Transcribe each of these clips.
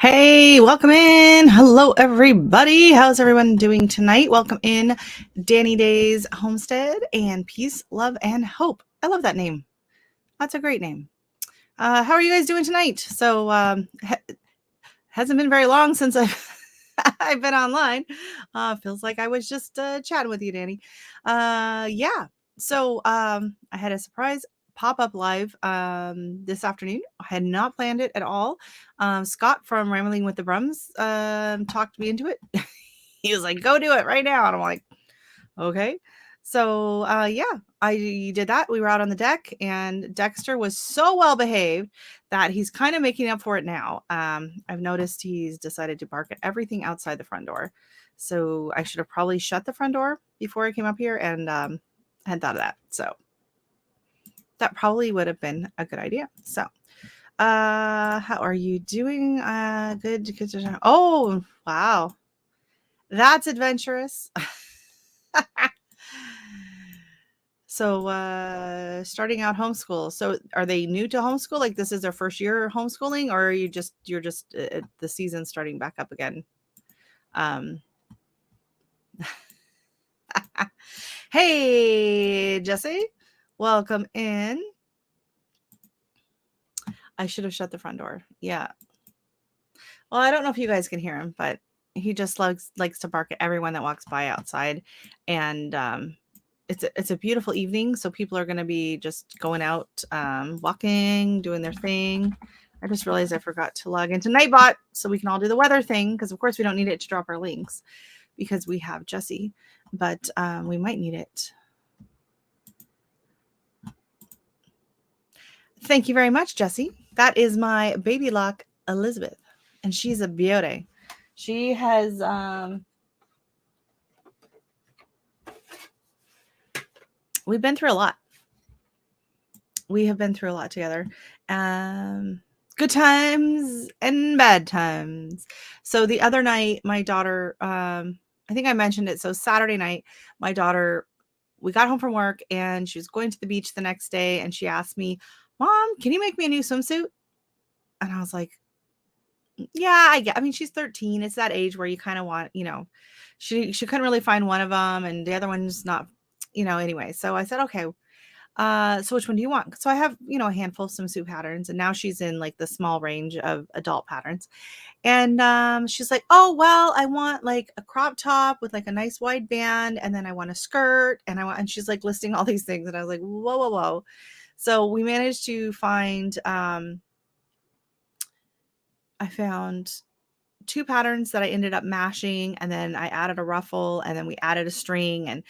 Hey, welcome in. Hello, everybody. How's everyone doing tonight? Welcome in, Danny Day's Homestead, and peace, love, and hope. I love that name. That's a great name. How are you guys doing tonight? So, hasn't been very long since I've I've been online. Feels like I was just chatting with you, Danny. Yeah. So, I had a surprise pop-up live this afternoon. I had not planned it at all. Scott from Rambling with the Brums talked me into it. He was like, "Go do it right now," and I'm like, "Okay." So, yeah, I did that. We were out on the deck, and Dexter was so well behaved that he's kind of making up for it now. I've noticed he's decided to bark at everything outside the front door. So I should have probably shut the front door before I came up here, and hadn't thought of that. So that probably would have been a good idea. So, how are you doing? Good. Oh, wow. That's adventurous. So, starting out homeschool. So, are they new to homeschool? Like this is their first year homeschooling, or are you're just the season starting back up again? Um, hey, Jesse, welcome in. I should have shut the front door. Yeah. Well, I don't know if you guys can hear him, but he just likes to bark at everyone that walks by outside, and it's a beautiful evening, so people are going to be just going out, walking, doing their thing. I just realized I forgot to log into Nightbot so we can all do the weather thing, because of course we don't need it to drop our links because we have Jesse, but we might need it. Thank you very much, Jesse. That is my baby lock, Elizabeth, and she's a beauty. She has we've been through a lot. We have been through a lot together. Good times and bad times. So the other night, my daughter, I think I mentioned it. So Saturday night, my daughter, we got home from work and she was going to the beach the next day. And she asked me, "Mom, can you make me a new swimsuit?" And I was like, "Yeah, I mean, she's 13. It's that age where you kind of want, she couldn't really find one of them. And the other one's not, anyway." So I said, "Okay, so which one do you want?" So I have, a handful of swimsuit patterns, and now she's in like the small range of adult patterns. And she's like, "Oh, well, I want like a crop top with like a nice wide band, and then I want a skirt, and she's like listing all these things. And I was like, whoa, whoa, whoa. So we managed to find, I found two patterns that I ended up mashing, and then I added a ruffle, and then we added a string, and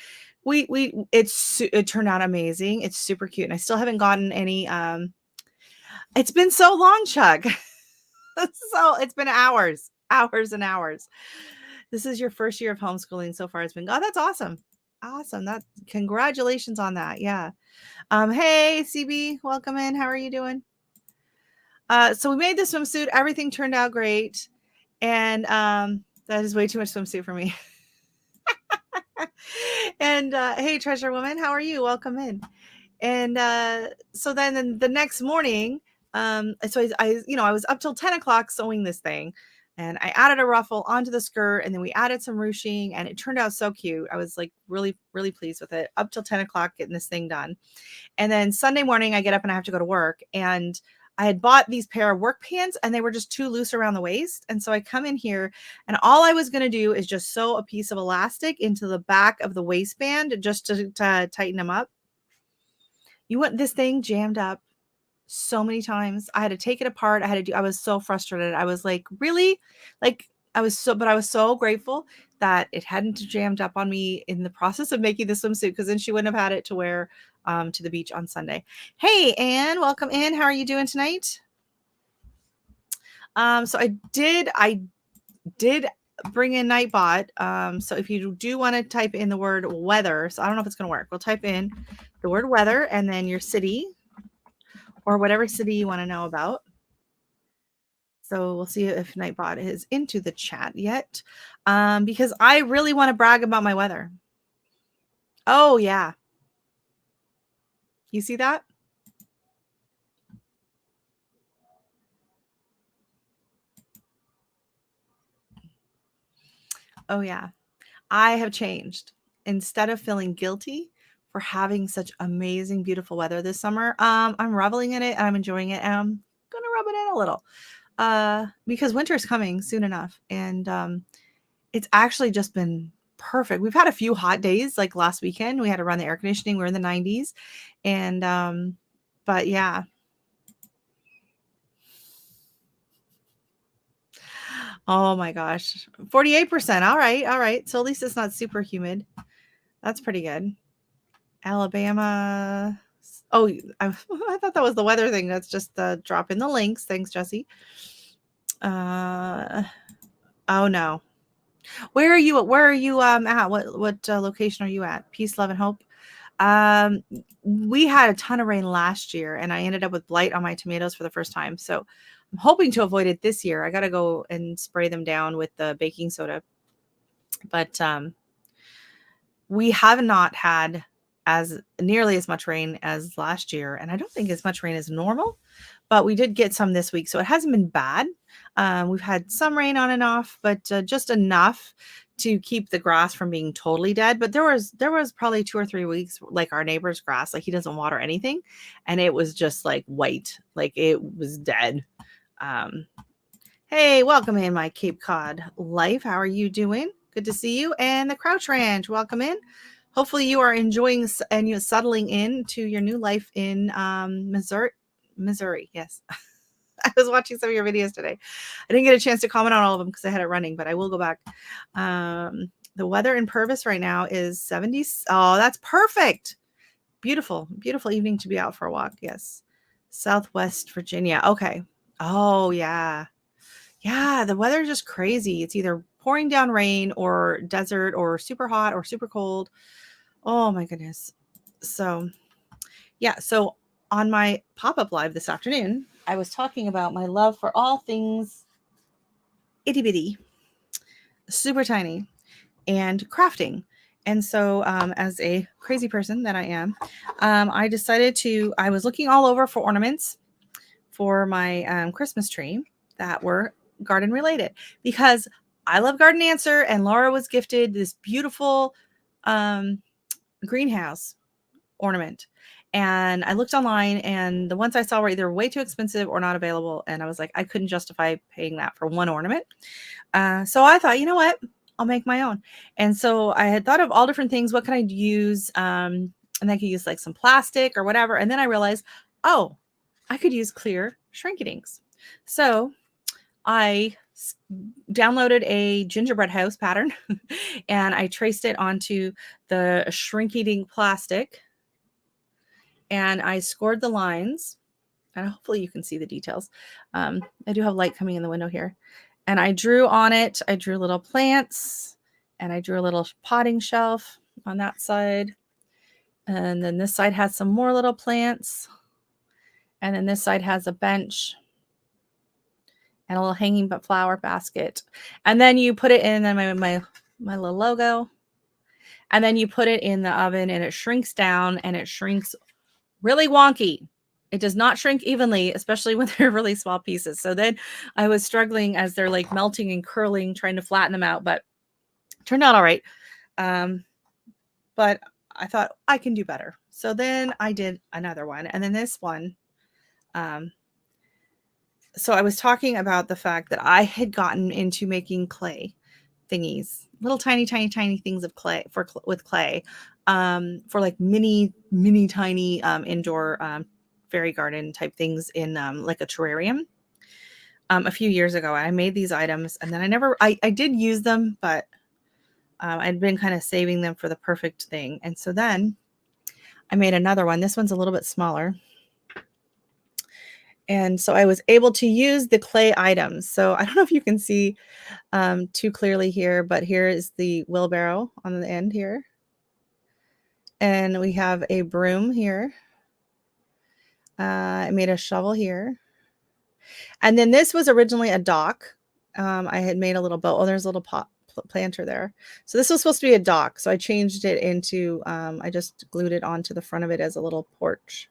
it turned out amazing. It's super cute, and I still haven't gotten any. It's been so long, Chuck. So it's been hours, hours and hours. This is your first year of homeschooling so far. It's been, oh, that's awesome. Awesome. Congratulations on that. Yeah. Hey, CB, welcome in. How are you doing? So we made the swimsuit. Everything turned out great. And that is way too much swimsuit for me. And hey, treasure woman, how are you? Welcome in. And so then the next morning, so I was up till 10 o'clock sewing this thing, and I added a ruffle onto the skirt, and then we added some ruching, and it turned out so cute. I was like really, really pleased with it up till 10 o'clock getting this thing done. And then Sunday morning, I get up and I have to go to work, and I had bought these pair of work pants and they were just too loose around the waist. And so I come in here, and all I was going to do is just sew a piece of elastic into the back of the waistband just to tighten them up. You want this thing jammed up so many times. I had to take it apart. I was so frustrated. I was like, really? Like, but I was so grateful that it hadn't jammed up on me in the process of making the swimsuit, because then she wouldn't have had it to wear to the beach on Sunday. Hey, Anne, welcome in. How are you doing tonight? So I did bring in Nightbot. So if you do want to type in the word weather, so I don't know if it's going to work. We'll type in the word weather and then your city, or whatever city you want to know about. So we'll see if Nightbot is into the chat yet, because I really want to brag about my weather. Oh, yeah. You see that? Oh, yeah. I have changed. Instead of feeling guilty for having such amazing, beautiful weather this summer, I'm reveling in it and I'm enjoying it. And I'm gonna rub it in a little because winter's coming soon enough. And it's actually just been perfect. We've had a few hot days like last weekend. We had to run the air conditioning. We're in the 90s. And but yeah. Oh my gosh. 48%. All right. All right. So at least it's not super humid. That's pretty good. Alabama. Oh, I thought that was the weather thing. That's just the drop in the links. Thanks, Jesse. Uh, oh no. Where are you? Where are you at? What location are you at? Peace, love, and hope. Um, we had a ton of rain last year, and I ended up with blight on my tomatoes for the first time. So I'm hoping to avoid it this year. I got to go and spray them down with the baking soda. But we have not had as nearly as much rain as last year, and I don't think as much rain as normal, but we did get some this week, so it hasn't been bad. We've had some rain on and off, but just enough to keep the grass from being totally dead. But there was probably 2 or 3 weeks, like our neighbor's grass, like he doesn't water anything, and it was just like white, like it was dead. Um, Hey, welcome in, my Cape Cod life. How are you doing? Good to see you. And the Crouch Ranch, welcome in. Hopefully, you are enjoying and you're settling into your new life in Missouri. Missouri, yes. I was watching some of your videos today. I didn't get a chance to comment on all of them because I had it running, but I will go back. The weather in Purvis right now is 70. Oh, that's perfect. Beautiful, beautiful evening to be out for a walk. Yes. Southwest Virginia. Okay. Oh, yeah. Yeah, the weather is just crazy. It's either pouring down rain or desert or super hot or super cold. Oh my goodness. So, yeah, so on my pop-up live this afternoon, I was talking about my love for all things itty bitty, super tiny, and crafting. And so, as a crazy person that I am, I decided I was looking all over for ornaments for my Christmas tree that were garden related because I love Garden Answer, and Laura was gifted this beautiful greenhouse ornament. And I looked online, and the ones I saw were either way too expensive or not available. And I was like, I couldn't justify paying that for one ornament. So I thought, you know what? I'll make my own. And so I had thought of all different things. What can I use? And I could use like some plastic or whatever. And then I realized, oh, I could use clear shrink inks. So I downloaded a gingerbread house pattern and I traced it onto the shrink ink plastic and I scored the lines. And hopefully you can see the details. I do have light coming in the window here. And I drew on it. I drew little plants and I drew a little potting shelf on that side. And then this side has some more little plants. And then this side has a bench and a little hanging but flower basket. And then you put it in my little logo. And then you put it in the oven and it shrinks down and it shrinks really wonky. It does not shrink evenly, especially when they're really small pieces. So then I was struggling as they're like melting and curling, trying to flatten them out, but it turned out all right. But I thought I can do better. So then I did another one. And then this one, so I was talking about the fact that I had gotten into making clay thingies, little tiny things of clay with clay, for like mini tiny indoor fairy garden type things in like a terrarium. A few years ago, I made these items, and then I did use them, but I'd been kind of saving them for the perfect thing, and so then I made another one. This one's a little bit smaller. And so I was able to use the clay items. So I don't know if you can see too clearly here, but here is the wheelbarrow on the end here. And we have a broom here. I made a shovel here. And then this was originally a dock. I had made a little boat. Oh, there's a little planter there. So this was supposed to be a dock. So I changed it into, I just glued it onto the front of it as a little porch.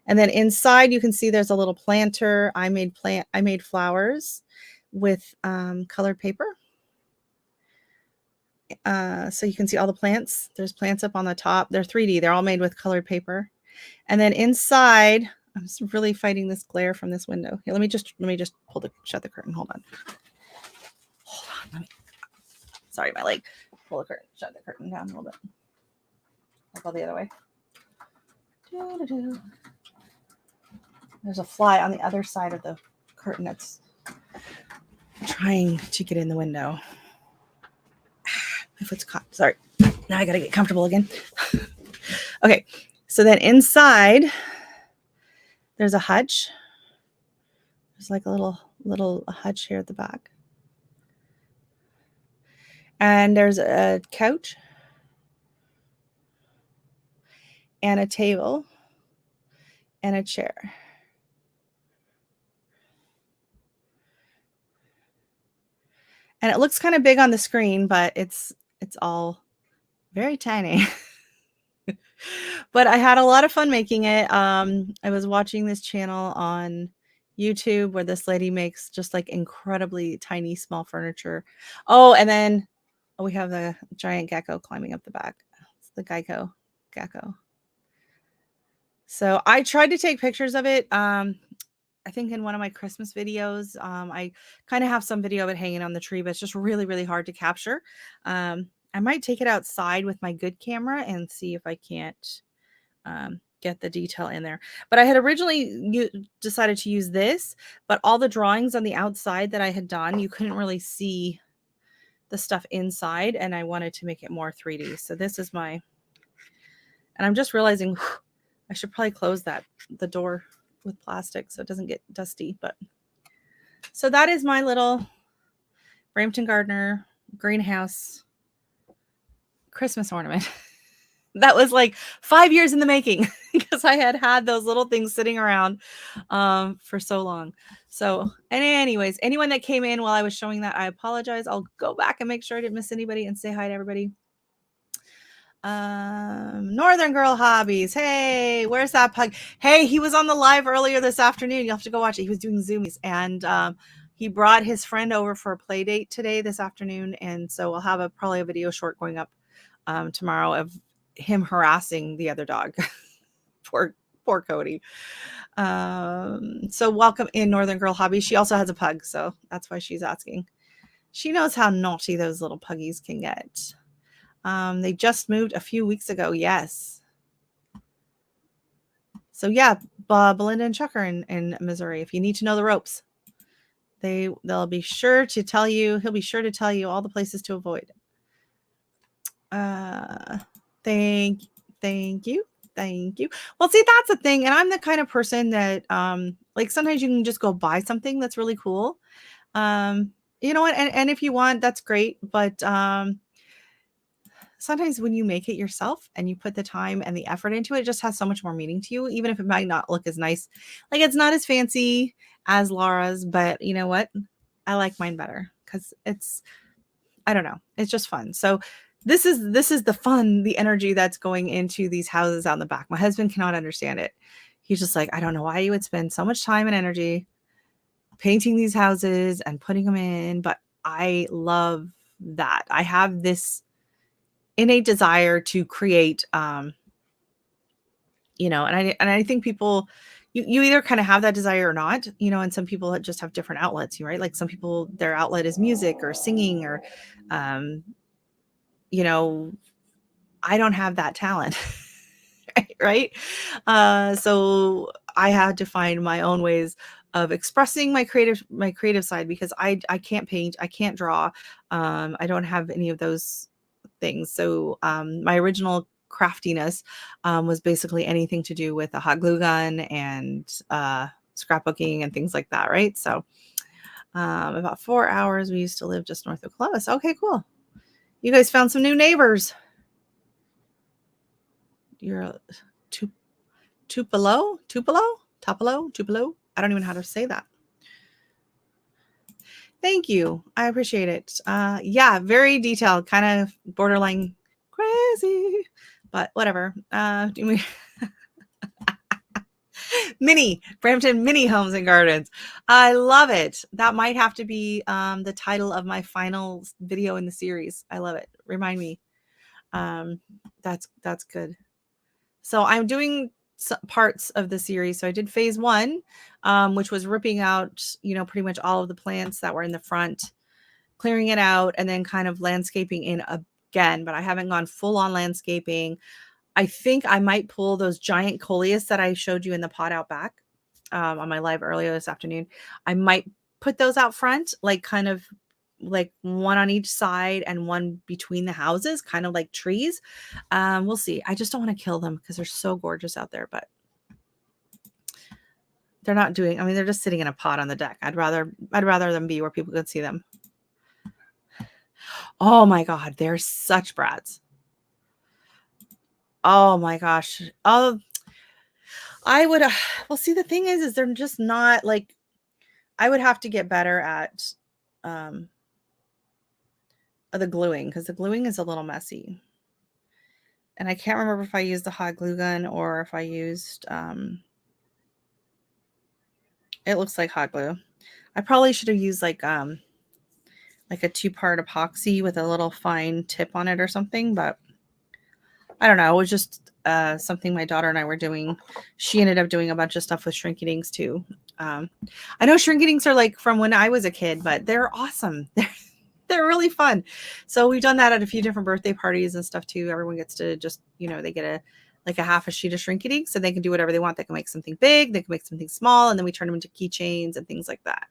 And then inside you can see there's a little planter. I made flowers with colored paper. So you can see all the plants. There's plants up on the top. They're 3D. They're all made with colored paper. And then inside, I'm just really fighting this glare from this window. Here, let me just shut the curtain. Hold on. Sorry, my leg. Pull the curtain. Shut the curtain down a little bit. I'll go the other way. There's a fly on the other side of the curtain that's trying to get in the window. My foot's caught. Sorry. Now I gotta get comfortable again. Okay. So then inside, there's a hutch. There's like a little hutch here at the back. And there's a couch and a table and a chair. And it looks kind of big on the screen, but it's all very tiny. But I had a lot of fun making it. I was watching this channel on YouTube where this lady makes just like incredibly tiny, small furniture. Oh, and then we have the giant gecko climbing up the back. It's the gecko. So I tried to take pictures of it. I think in one of my Christmas videos, I kind of have some video of it hanging on the tree, but it's just really, really hard to capture. I might take it outside with my good camera and see if I can't get the detail in there. But I had originally decided to use this, but all the drawings on the outside that I had done, you couldn't really see the stuff inside, and I wanted to make it more 3D. So this is and I'm just realizing I should probably close the door with plastic so it doesn't get dusty. But so that is my little Brampton Gardener greenhouse Christmas ornament. That was like 5 years in the making because I had those little things sitting around for so long. So, and anyways, anyone that came in while I was showing that, I apologize. I'll go back and make sure I didn't miss anybody and say hi to everybody. Northern Girl Hobbies. Hey, where's that pug? Hey, he was on the live earlier this afternoon. You'll have to go watch it. He was doing Zoomies, and he brought his friend over for a play date this afternoon. And so we'll have probably a video short going up tomorrow of him harassing the other dog. poor Cody. So welcome in, Northern Girl Hobbies. She also has a pug, so that's why she's asking. She knows how naughty those little puggies can get. They just moved a few weeks ago. Yes. So yeah, Belinda and Chuck are in Missouri. If you need to know the ropes, they'll be sure to tell you. He'll be sure to tell you all the places to avoid. Thank you. Well, see, that's the thing. And I'm the kind of person that, like sometimes you can just go buy something that's really cool. You know what? And if you want, that's great. But, sometimes when you make it yourself and you put the time and the effort into it, it just has so much more meaning to you, even if it might not look as nice. Like it's not as fancy as Laura's, but you know what? I like mine better because I don't know. It's just fun. So this is the fun, the energy that's going into these houses out in the back. My husband cannot understand it. He's just like, I don't know why you would spend so much time and energy painting these houses and putting them in, but I love that. I have this innate desire to create, you know, and I think people, you either kind of have that desire or not, you know, and some people just have different outlets, right? Like some people, their outlet is music or singing or, you know, I don't have that talent, right? So I had to find my own ways of expressing my creative side because I can't paint, I can't draw, I don't have any of those things. So my original craftiness was basically anything to do with a hot glue gun and scrapbooking and things like that, right? So about 4 hours. We used to live just north of Columbus. Okay, cool. You guys found some new neighbors. You're Tupelo? I don't even know how to say that. Thank you. I appreciate it. Yeah, very detailed, kind of borderline crazy, but whatever. Brampton Mini Homes and Gardens. I love it. That might have to be the title of my final video in the series. I love it. Remind me. Um, that's good. So I'm doing parts of the series. So I did phase 1, which was ripping out, pretty much all of the plants that were in the front, clearing it out, and then kind of landscaping in again. But I haven't gone full on landscaping. I think I might pull those giant coleus that I showed you in the pot out back on my live earlier this afternoon. I might put those out front, like kind of like one on each side and one between the houses, kind of like trees. We'll see. I just don't want to kill them because they're so gorgeous out there, but they're not doing, they're just sitting in a pot on the deck. I'd rather them be where people could see them. Oh my God, they're such brats. Oh my gosh. Oh, I would, well, see, the thing is they're just not like, I would have to get better at the gluing, because the gluing is a little messy. And I can't remember if I used the hot glue gun or if I used, it looks like hot glue. I probably should have used like a 2-part epoxy with a little fine tip on it or something, but I don't know. It was just something my daughter and I were doing. She ended up doing a bunch of stuff with Shrinky-Dinks too. I know Shrinky-Dinks are like from when I was a kid, but they're awesome. They're really fun. So we've done that at a few different birthday parties and stuff too. Everyone gets to just, they get a half a sheet of Shrinky-Dinks, so they can do whatever they want. They can make something big, they can make something small, and then we turn them into keychains and things like that.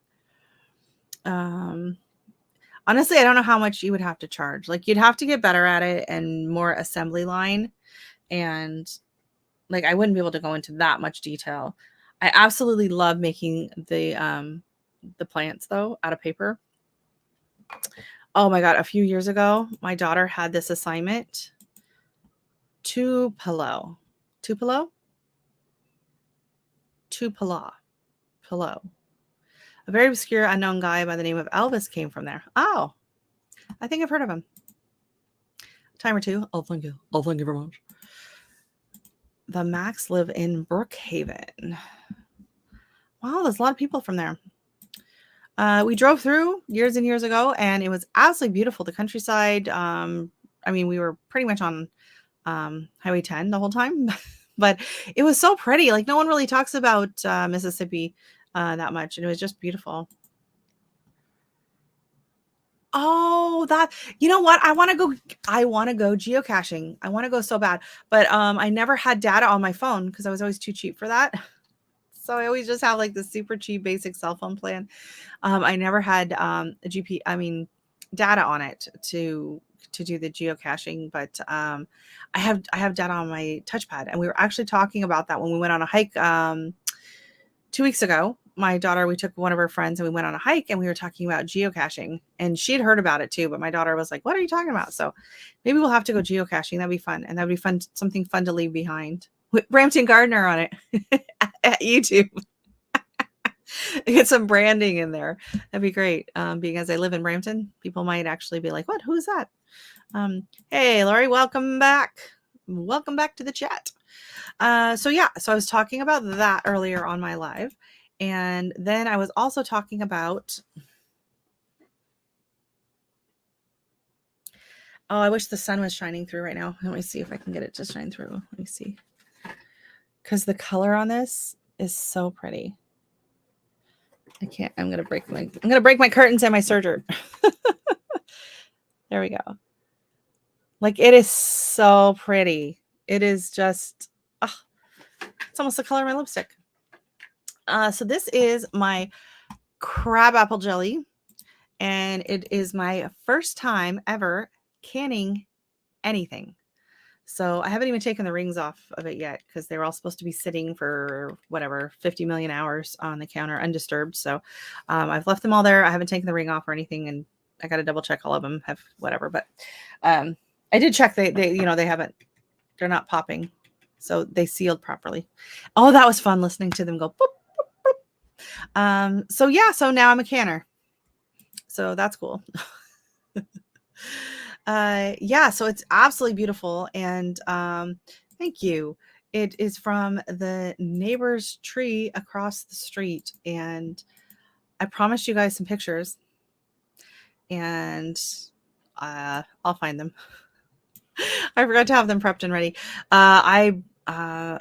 Honestly, I don't know how much you would have to charge. Like, you'd have to get better at it and more assembly line. And like, I wouldn't be able to go into that much detail. I absolutely love making the plants though out of paper. Oh my God. A few years ago, my daughter had this assignment. Tupelo. A very obscure unknown guy by the name of Elvis came from there. Oh, I think I've heard of him. Time or two. Oh, thank you. Oh, thank you very much. The Macs live in Brookhaven. Wow, there's a lot of people from there. We drove through years and years ago, and it was absolutely beautiful. The countryside. We were pretty much on Highway 10 the whole time, but it was so pretty. Like, no one really talks about Mississippi that much, and it was just beautiful. Oh, you know what? I want to go geocaching. I want to go so bad, but I never had data on my phone because I was always too cheap for that. So I always just have like the super cheap basic cell phone plan. I never had data on it to do the geocaching, but I have data on my touchpad, and we were actually talking about that when we went on a hike 2 weeks ago. My daughter, we took one of her friends and we went on a hike, and we were talking about geocaching, and she'd heard about it too, but my daughter was like, what are you talking about? So maybe we'll have to go geocaching. That'd be fun. And that'd be fun, something fun to leave behind with Brampton Gardener on it at YouTube. Get some branding in there. That'd be great. Being as I live in Brampton, people might actually be like, what, who's that? Hey, Lori, welcome back. Welcome back to the chat. So I was talking about that earlier on my live. And then I was also talking about, oh, I wish the sun was shining through right now. Let me see if I can get it to shine through. Let me see. Because the color on this is so pretty. I can't, I'm going to break my curtains and my serger. There we go. Like, it is so pretty. It is just, it's almost the color of my lipstick. So this is my crabapple jelly, and it is my first time ever canning anything. So I haven't even taken the rings off of it yet because they were all supposed to be sitting for 50 million hours on the counter undisturbed. So I've left them all there. I haven't taken the ring off or anything, and I got to double check all of them have whatever. But I did check. They they're not popping. So they sealed properly. Oh, that was fun listening to them go boop. So now I'm a canner. So that's cool. So it's absolutely beautiful. And thank you. It is from the neighbor's tree across the street. And I promised you guys some pictures. And I'll find them. I forgot to have them prepped and ready.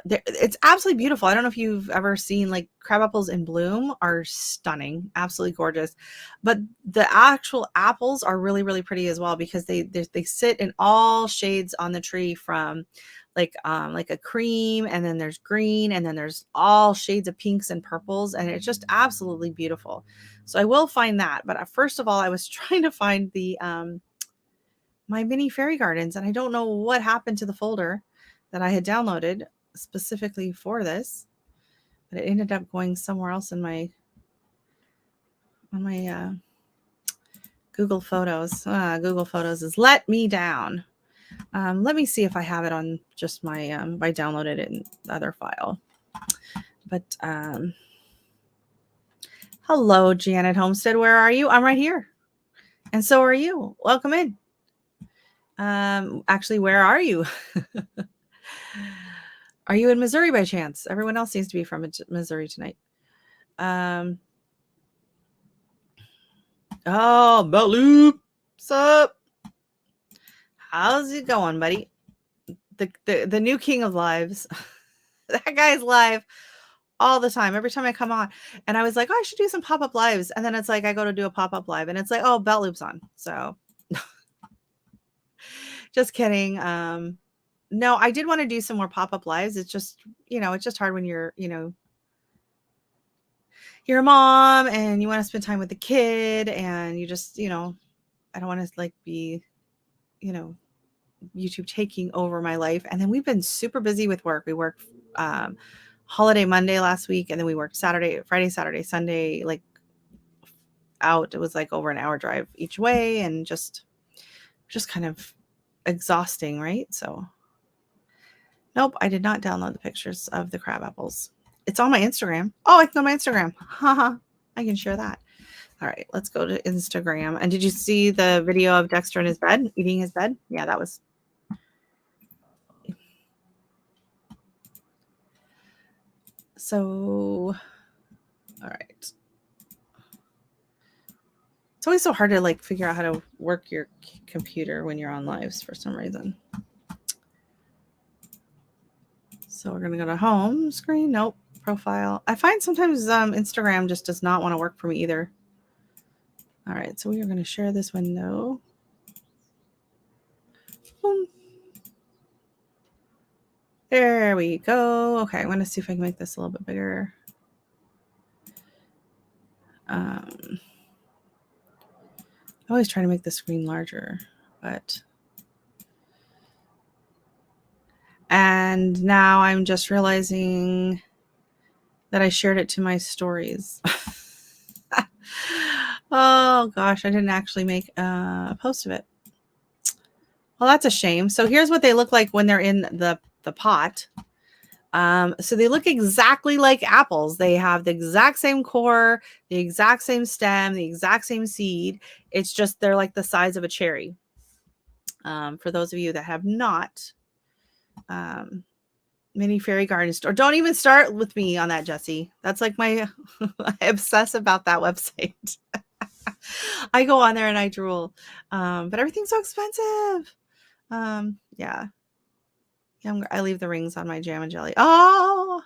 It's absolutely beautiful. I don't know if you've ever seen, like, crab apples in bloom are stunning, absolutely gorgeous. But the actual apples are really, really pretty as well, because they sit in all shades on the tree, from like a cream, and then there's green, and then there's all shades of pinks and purples, and it's just absolutely beautiful. So I will find that. But first of all, I was trying to find the my mini fairy gardens, and I don't know what happened to the folder that I had downloaded specifically for this, but it ended up going somewhere else in my Google Photos. Google Photos has let me down. Let me see if I have it on just my I downloaded it in the other file. But hello, Janet Homestead. Where are you? I'm right here, and so are you. Welcome in. Actually, where are you? Are you in Missouri by chance? Everyone else seems to be from Missouri tonight. Oh, Belloop. What's up? How's it going, buddy? The new king of lives. That guy's live all the time. Every time I come on. And I was like, oh, I should do some pop-up lives. And then it's like, I go to do a pop-up live, and it's like, oh, Belt Loop's on. So just kidding. No, I did want to do some more pop-up lives. It's just, it's just hard when you're a mom and you want to spend time with the kid, and you just, I don't want to like be, YouTube taking over my life. And then we've been super busy with work. We worked holiday Monday last week, and then we worked Friday, Saturday, Sunday, like out. It was like over an hour drive each way, and just kind of exhausting, right? So nope, I did not download the pictures of the crab apples. It's on my Instagram. Oh, it's on my Instagram. Haha. I can share that. All right, let's go to Instagram. And did you see the video of Dexter in his bed, eating his bed? Yeah, that was. So, all right. It's always so hard to like figure out how to work your computer when you're on lives for some reason. So we're going to go to home screen. Nope. Profile. I find sometimes Instagram just does not want to work for me either. All right. So we are going to share this window. Boom. There we go. Okay. I'm going to see if I can make this a little bit bigger. I always try to make the screen larger, but. And now I'm just realizing that I shared it to my stories. Oh gosh, I didn't actually make a post of it. Well, that's a shame. So here's what they look like when they're in the pot. So they look exactly like apples. They have the exact same core, the exact same stem, the exact same seed. It's just they're like the size of a cherry. For those of you that have not mini fairy garden store, don't even start with me on that, Jesse. That's like my I obsess about that website. I go on there and I drool. But everything's so expensive. Yeah. I leave the rings on my jam and jelly. Oh,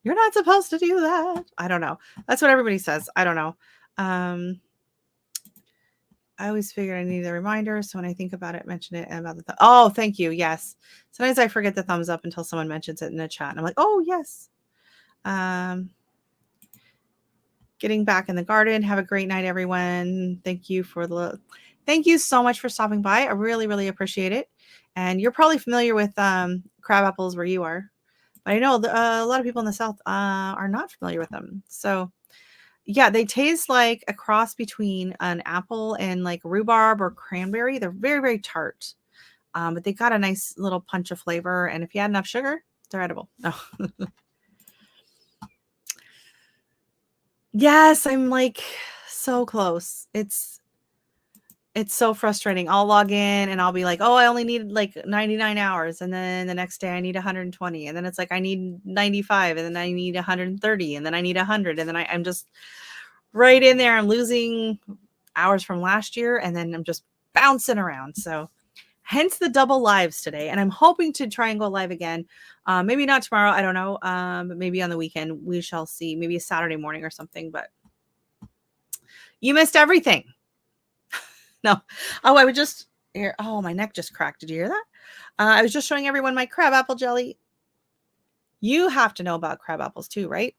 you're not supposed to do that. I don't know. That's what everybody says. I don't know. I always figured I needed a reminder. So when I think about it, mention it about the oh, thank you. Yes. Sometimes I forget the thumbs up until someone mentions it in the chat. And I'm like, oh, yes. Getting back in the garden. Have a great night, everyone. Thank you so much for stopping by. I really, really appreciate it. And you're probably familiar with crab apples where you are. But I know a lot of people in the South are not familiar with them. So yeah, they taste like a cross between an apple and like rhubarb or cranberry. They're very, very tart. But they got a nice little punch of flavor. And if you add enough sugar, they're edible. Oh. Yes, I'm like so close. It's It's so frustrating. I'll log in and I'll be like, oh, I only need like 99 hours. And then the next day I need 120. And then it's like, I need 95. And then I need 130. And then I need 100. And then I'm just right in there. I'm losing hours from last year. And then I'm just bouncing around. So hence the double lives today. And I'm hoping to try and go live again. Maybe not tomorrow. I don't know. But maybe on the weekend. We shall see. Maybe a Saturday morning or something. But you missed everything. No. Oh, I would just here. Oh, my neck just cracked. Did you hear that? I was just showing everyone my crab apple jelly. You have to know about crab apples too, right?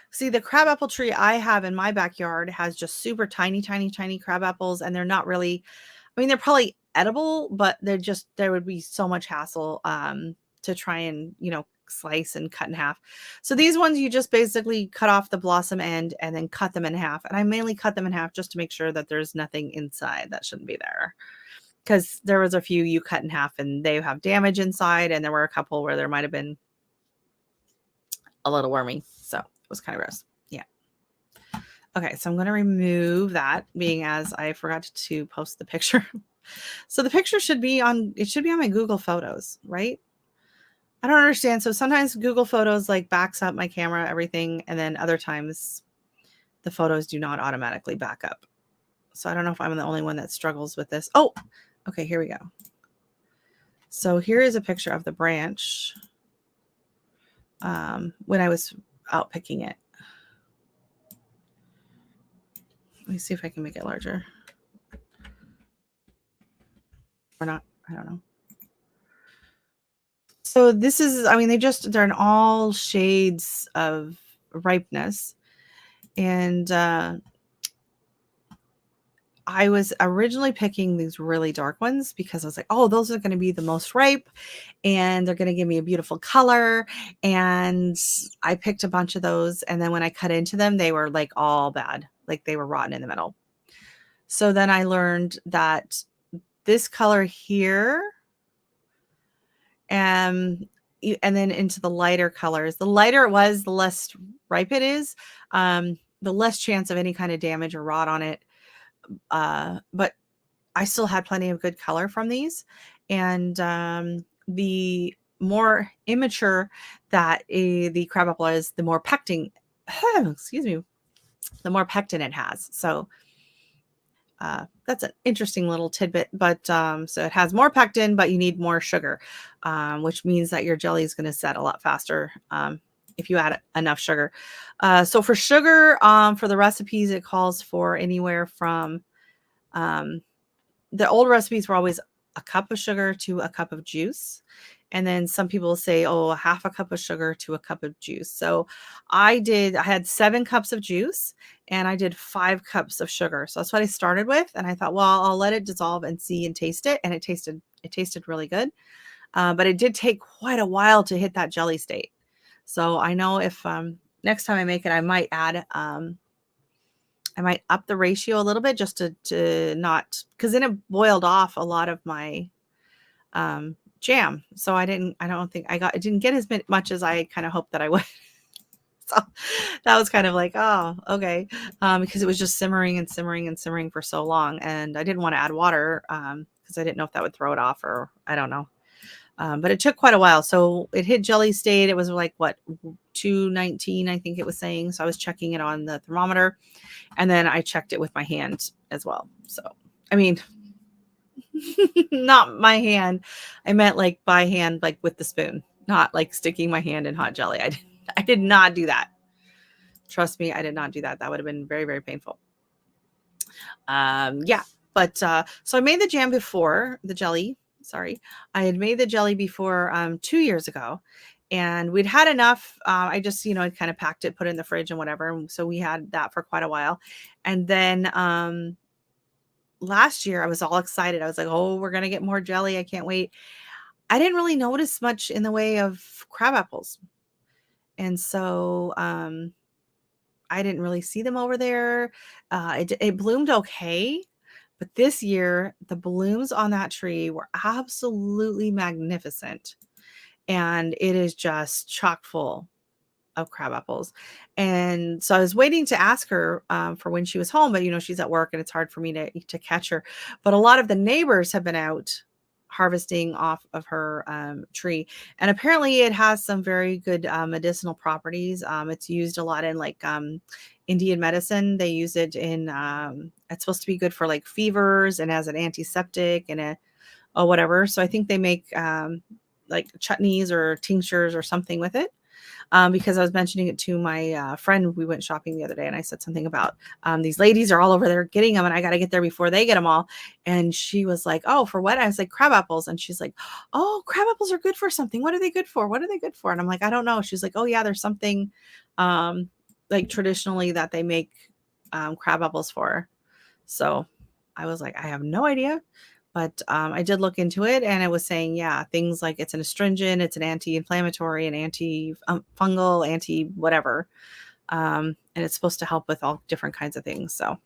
See, the crab apple tree I have in my backyard has just super tiny, tiny, tiny crab apples. And they're not really, I mean, they're probably edible, but there would be so much hassle to try and, slice and cut in half. So these ones, you just basically cut off the blossom end and then cut them in half. And I mainly cut them in half just to make sure that there's nothing inside that shouldn't be there. Because there was a few you cut in half and they have damage inside. And there were a couple where there might have been a little wormy. So it was kind of gross. Yeah. Okay. So I'm going to remove that, being as I forgot to post the picture. So the picture should be on my Google Photos, right? I don't understand. So sometimes Google Photos like backs up my camera, everything. And then other times the photos do not automatically back up. So I don't know if I'm the only one that struggles with this. Oh, okay. Here we go. So here is a picture of the branch when I was out picking it. Let me see if I can make it larger. Or not. I don't know. So this is, I mean, they're in all shades of ripeness. And I was originally picking these really dark ones because I was like, oh, those are going to be the most ripe and they're going to give me a beautiful color. And I picked a bunch of those. And then when I cut into them, they were like all bad, like they were rotten in the middle. So then I learned that this color here, and then into the lighter colors. The lighter it was, the less ripe it is, the less chance of any kind of damage or rot on it. But I still had plenty of good color from these. And the more immature that the crab apple is, the more pectin, excuse me, the more pectin it has. So that's an interesting little tidbit, but so it has more pectin, but you need more sugar, which means that your jelly is going to set a lot faster if you add enough sugar. So for sugar, for the recipes, it calls for anywhere from the old recipes were always a cup of sugar to a cup of juice. And then some people say, oh, half a cup of sugar to a cup of juice. So I had 7 cups of juice and I did 5 cups of sugar. So that's what I started with. And I thought, well, I'll let it dissolve and see and taste it. And it tasted really good. But it did take quite a while to hit that jelly state. So I know if next time I make it, I might add, I might up the ratio a little bit just to not, because then it boiled off a lot of my jam. So I didn't get as much as I kind of hoped that I would. So that was kind of like, oh, okay. Because it was just simmering and simmering and simmering for so long. And I didn't want to add water because I didn't know if that would throw it off, or I don't know. But it took quite a while. So it hit jelly state. It was like, what, 219, I think it was saying. So I was checking it on the thermometer. And then I checked it with my hand as well. So, I mean, not my hand. I meant like by hand, like with the spoon, not like sticking my hand in hot jelly. I did not do that. Trust me, I did not do that. That would have been very, very painful. Yeah. But so I made the jam before, the jelly. Sorry. I had made the jelly before 2 years ago. And we'd had enough. I just, I'd kind of packed it, put it in the fridge and whatever. And so we had that for quite a while. And then last year I was all excited. I was like, oh, we're going to get more jelly. I can't wait. I didn't really notice much in the way of crab apples. And so I didn't really see them over there. It bloomed okay. But this year, the blooms on that tree were absolutely magnificent. And it is just chock full of crab apples. And so I was waiting to ask her for when she was home, but she's at work and it's hard for me to catch her. But a lot of the neighbors have been out harvesting off of her tree, and apparently it has some very good medicinal properties. It's used a lot in like Indian medicine. They use it in it's supposed to be good for like fevers and as an antiseptic and whatever. So I think they make like chutneys or tinctures or something with it. Because I was mentioning it to my friend. We went shopping the other day and I said something about these ladies are all over there getting them and I got to get there before they get them all. And she was like, oh, for what? I was like, crab apples. And she's like, oh, crab apples are good for something. What are they good for? What are they good for? And I'm like, I don't know. She's like, oh yeah, there's something like traditionally that they make crab apples for. So I was like, I have no idea. But I did look into it and it was saying, yeah, things like it's an astringent, it's an anti-inflammatory, an anti-fungal, anti-whatever. And it's supposed to help with all different kinds of things. So,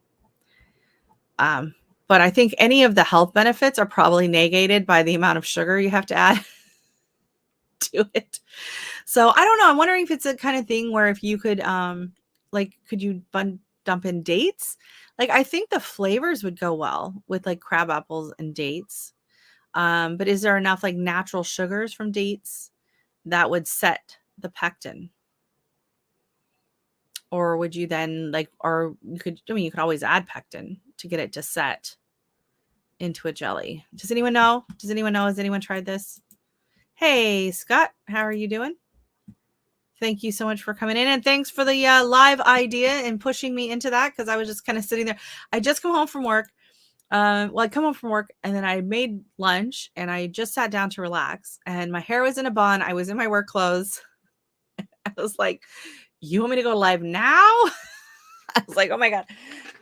but I think any of the health benefits are probably negated by the amount of sugar you have to add to it. So I don't know. I'm wondering if it's a kind of thing where if you could, like, could you dump in dates? Like, I think the flavors would go well with like crab apples and dates. But is there enough like natural sugars from dates that would set the pectin? Or would you then like, or you could, you could always add pectin to get it to set into a jelly. Does anyone know? Does anyone know? Has anyone tried this? Hey, Scott, how are you doing? Thank you so much for coming in. And thanks for the live idea and pushing me into that because I was just kind of sitting there. I just come home from work. Well, I come home from work and then I made lunch and I just sat down to relax and my hair was in a bun. I was in my work clothes. I was like, you want me to go live now? I was like, oh my God,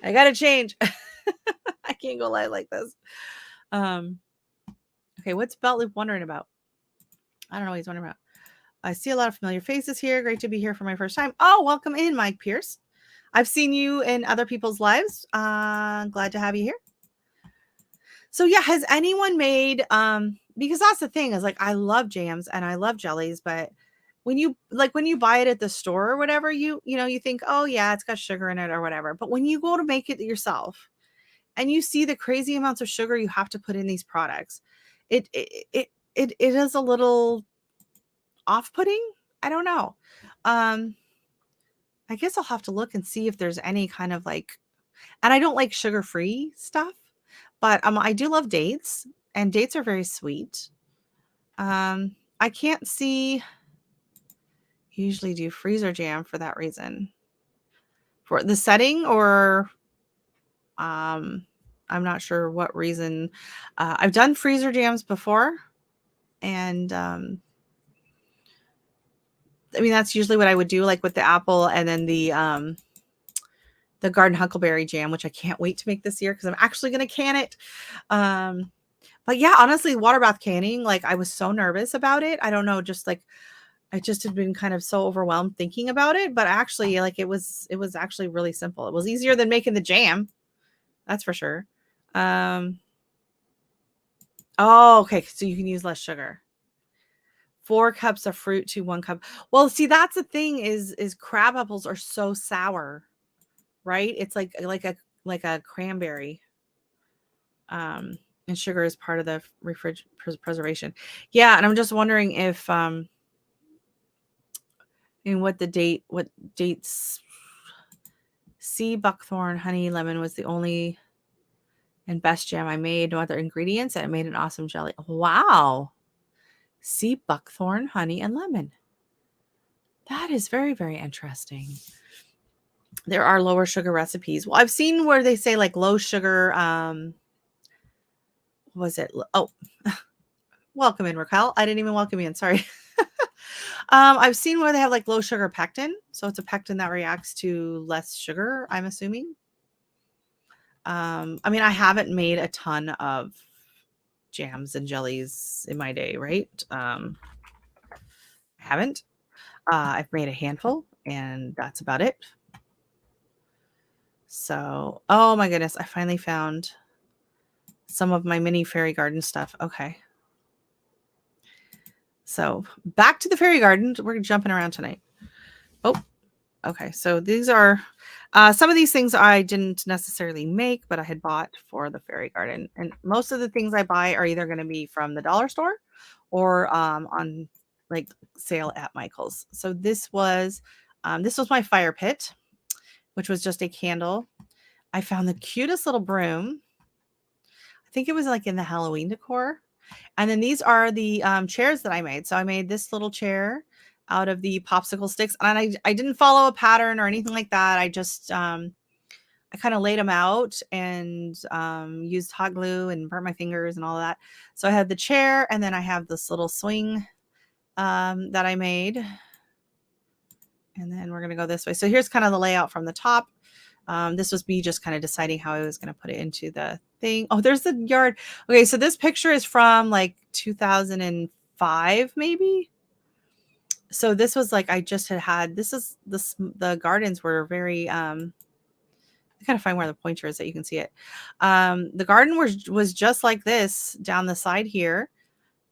I got to change. I can't go live like this. Okay. What's Beltloop wondering about? I don't know what he's wondering about. I see a lot of familiar faces here. Great to be here for my first time. Oh, welcome in, Mike Pierce. I've seen you in other people's lives. Glad to have you here. So yeah, has anyone made because that's the thing is like I love jams and I love jellies, but when you buy it at the store or whatever, you think, oh yeah, it's got sugar in it or whatever. But when you go to make it yourself and you see the crazy amounts of sugar you have to put in these products, it is a little off-putting. I don't know. I guess I'll have to look and see if there's any kind of like, and I don't like sugar-free stuff, but I do love dates and dates are very sweet. I can't see, usually do freezer jam for that reason. For the setting or, I'm not sure what reason. I've done freezer jams before and, I mean, that's usually what I would do, like with the apple and then the Garden Huckleberry jam, which I can't wait to make this year because I'm actually going to can it. But yeah, honestly, water bath canning, like I was so nervous about it. I don't know, just like I just had been kind of so overwhelmed thinking about it, but actually like it was actually really simple. It was easier than making the jam. That's for sure. Oh, okay. So you can use less sugar. 4 cups of fruit to 1 cup. Well, see, that's the thing is crab apples are so sour, right? It's like a cranberry. And sugar is part of the preservation. Yeah, and I'm just wondering if in what dates sea buckthorn honey lemon was the only and best jam I made. No other ingredients, and it made an awesome jelly. Wow. Sea buckthorn, honey, and lemon. That is very, very interesting. There are lower sugar recipes. Well, I've seen where they say like low sugar. Was it? Oh, welcome in, Raquel. I didn't even welcome you in. Sorry. I've seen where they have like low sugar pectin. So it's a pectin that reacts to less sugar, I'm assuming. I mean, I haven't made a ton of jams and jellies in my day, right? I haven't. I've made a handful and that's about it. So, oh my goodness, I finally found some of my mini fairy garden stuff. Okay. So back to the fairy garden. We're jumping around tonight. Oh, okay. So these are some of these things I didn't necessarily make, but I had bought for the fairy garden. And most of the things I buy are either going to be from the dollar store or on like sale at Michael's. So this was my fire pit, which was just a candle. I found the cutest little broom. I think it was like in the Halloween decor. And then these are the chairs that I made. So I made this little chair out of the popsicle sticks, and I didn't follow a pattern or anything like that. I just I kind of laid them out and used hot glue and burnt my fingers and all that. So I had the chair, and then I have this little swing that I made. And then we're going to go this way. So here's kind of the layout from the top. This was me just kind of deciding how I was going to put it into the thing. Oh, there's the yard. Okay, so this picture is from like 2005, maybe. So this was like I just had the gardens were very I gotta find where the pointer is that you can see it. The garden was just like this down the side here,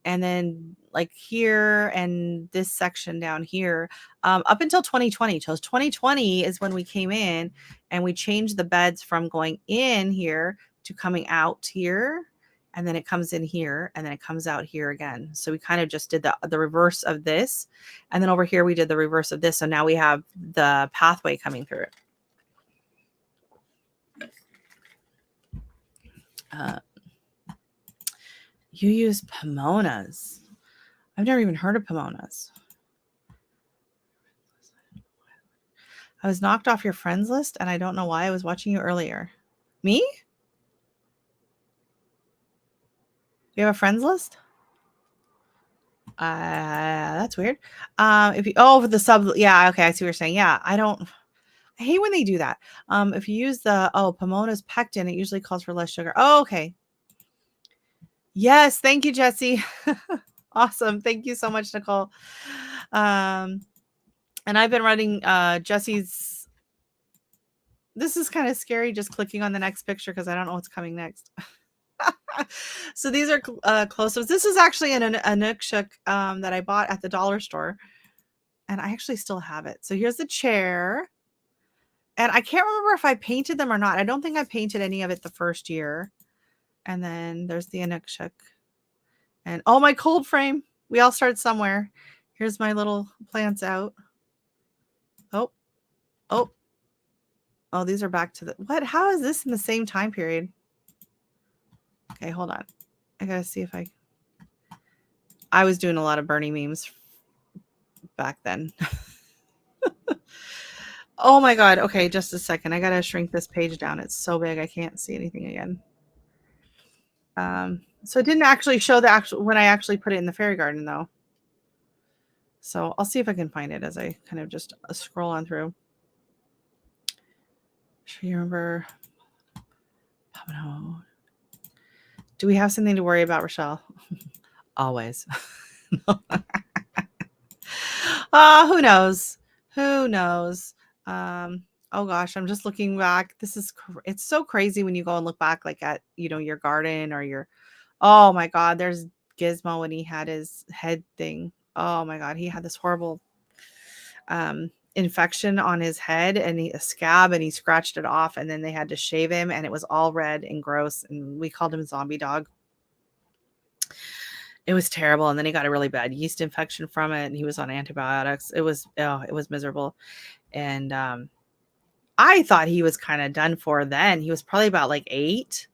and then like here and this section down here up until 2020. So 2020 is when we came in and we changed the beds from going in here to coming out here, and then it comes in here and then it comes out here again. So we kind of just did the reverse of this, and then over here we did the reverse of this. So now we have the pathway coming through it. You use Pomonas. I've never even heard of Pomonas. I was knocked off your friends list, and I don't know why. I was watching you earlier. Me? You have a friends list? That's weird. If you for the sub, yeah, okay, I see what you're saying. Yeah, I hate when they do that. If you use the Pomona's pectin, it usually calls for less sugar. Oh, okay. Yes, thank you, Jesse. Awesome. Thank you so much, Nicole. And I've been running Jesse's. This is kind of scary just clicking on the next picture because I don't know what's coming next. So these are close-ups. This is actually an Inukshuk that I bought at the dollar store, and I actually still have it. So here's the chair, and I can't remember if I painted them or not. I don't think I painted any of it the first year. And then there's the Inukshuk, and oh, my cold frame. We all start somewhere. Here's my little plants out. Oh, oh, oh, these are back to the what? How is this in the same time period? Okay, hold on. I gotta see if I was doing a lot of Bernie memes back then. Oh my God. Okay, just a second. I gotta shrink this page down. It's so big I can't see anything again. So it didn't actually show the actual when I actually put it in the fairy garden though. So I'll see if I can find it as I kind of just scroll on through. Sure you remember? Do we have something to worry about, Rochelle? Always. Who knows? Who knows? Oh gosh, I'm just looking back. It's so crazy when you go and look back like at, your garden or your oh my God, there's Gizmo when he had his head thing. Oh my God, he had this horrible infection on his head and a scab, and he scratched it off, and then they had to shave him, and it was all red and gross, and we called him Zombie Dog. It was terrible, and then he got a really bad yeast infection from it, and he was on antibiotics. It was miserable. And I thought he was kind of done for then. He was probably about like 8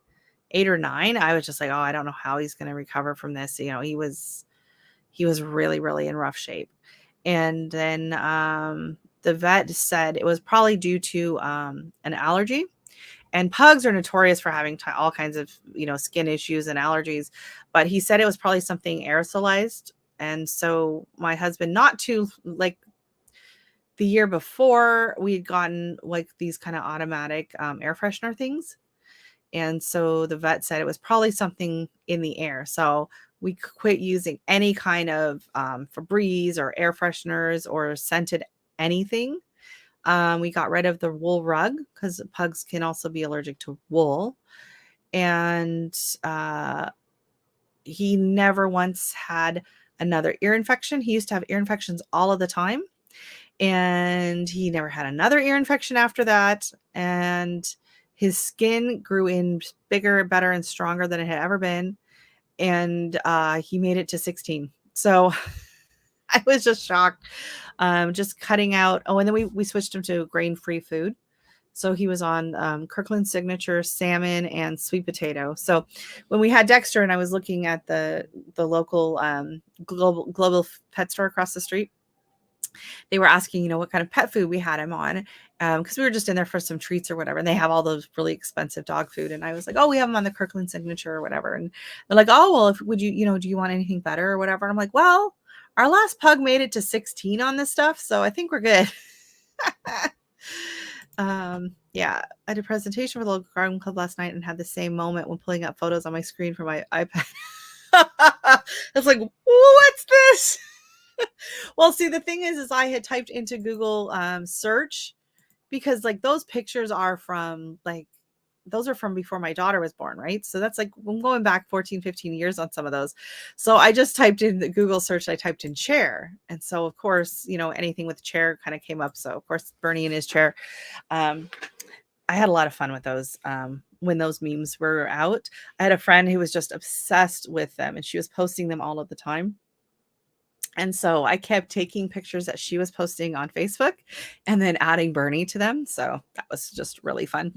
or 9. I was just like, oh, I don't know how he's going to recover from this. He was really, really in rough shape. And then the vet said it was probably due to an allergy. And pugs are notorious for having all kinds of, skin issues and allergies. But he said it was probably something aerosolized. And so my husband, not too like the year before, we had gotten like these kind of automatic air freshener things. And so the vet said it was probably something in the air. So we quit using any kind of Febreze or air fresheners or scented anything. We got rid of the wool rug because pugs can also be allergic to wool. And he never once had another ear infection. He used to have ear infections all of the time. and he never had another ear infection after that. And his skin grew in bigger, better, and stronger than it had ever been. And he made it to 16. So I was just shocked. Just cutting out. Oh, and then we switched him to grain-free food. So he was on Kirkland Signature salmon and sweet potato. So when we had Dexter and I was looking at the local global pet store across the street, they were asking, what kind of pet food we had him on, because we were just in there for some treats or whatever. And they have all those really expensive dog food. And I was like, oh, we have him on the Kirkland Signature or whatever. And they're like, oh, well, would you, do you want anything better or whatever? And I'm like, well, our last pug made it to 16 on this stuff, so I think we're good. Yeah, I did a presentation for the local garden club last night and had the same moment when pulling up photos on my screen for my iPad. I was like, what's this? Well, see, the thing is I had typed into Google search, because like those pictures are from those are from before my daughter was born, right? So that's like, I'm going back 14, 15 years on some of those. So I just typed in the Google search, I typed in chair. And so of course, anything with chair kind of came up. So of course, Bernie in his chair. I had a lot of fun with those when those memes were out. I had a friend who was just obsessed with them and she was posting them all of the time. And so I kept taking pictures that she was posting on Facebook and then adding Bernie to them. So that was just really fun.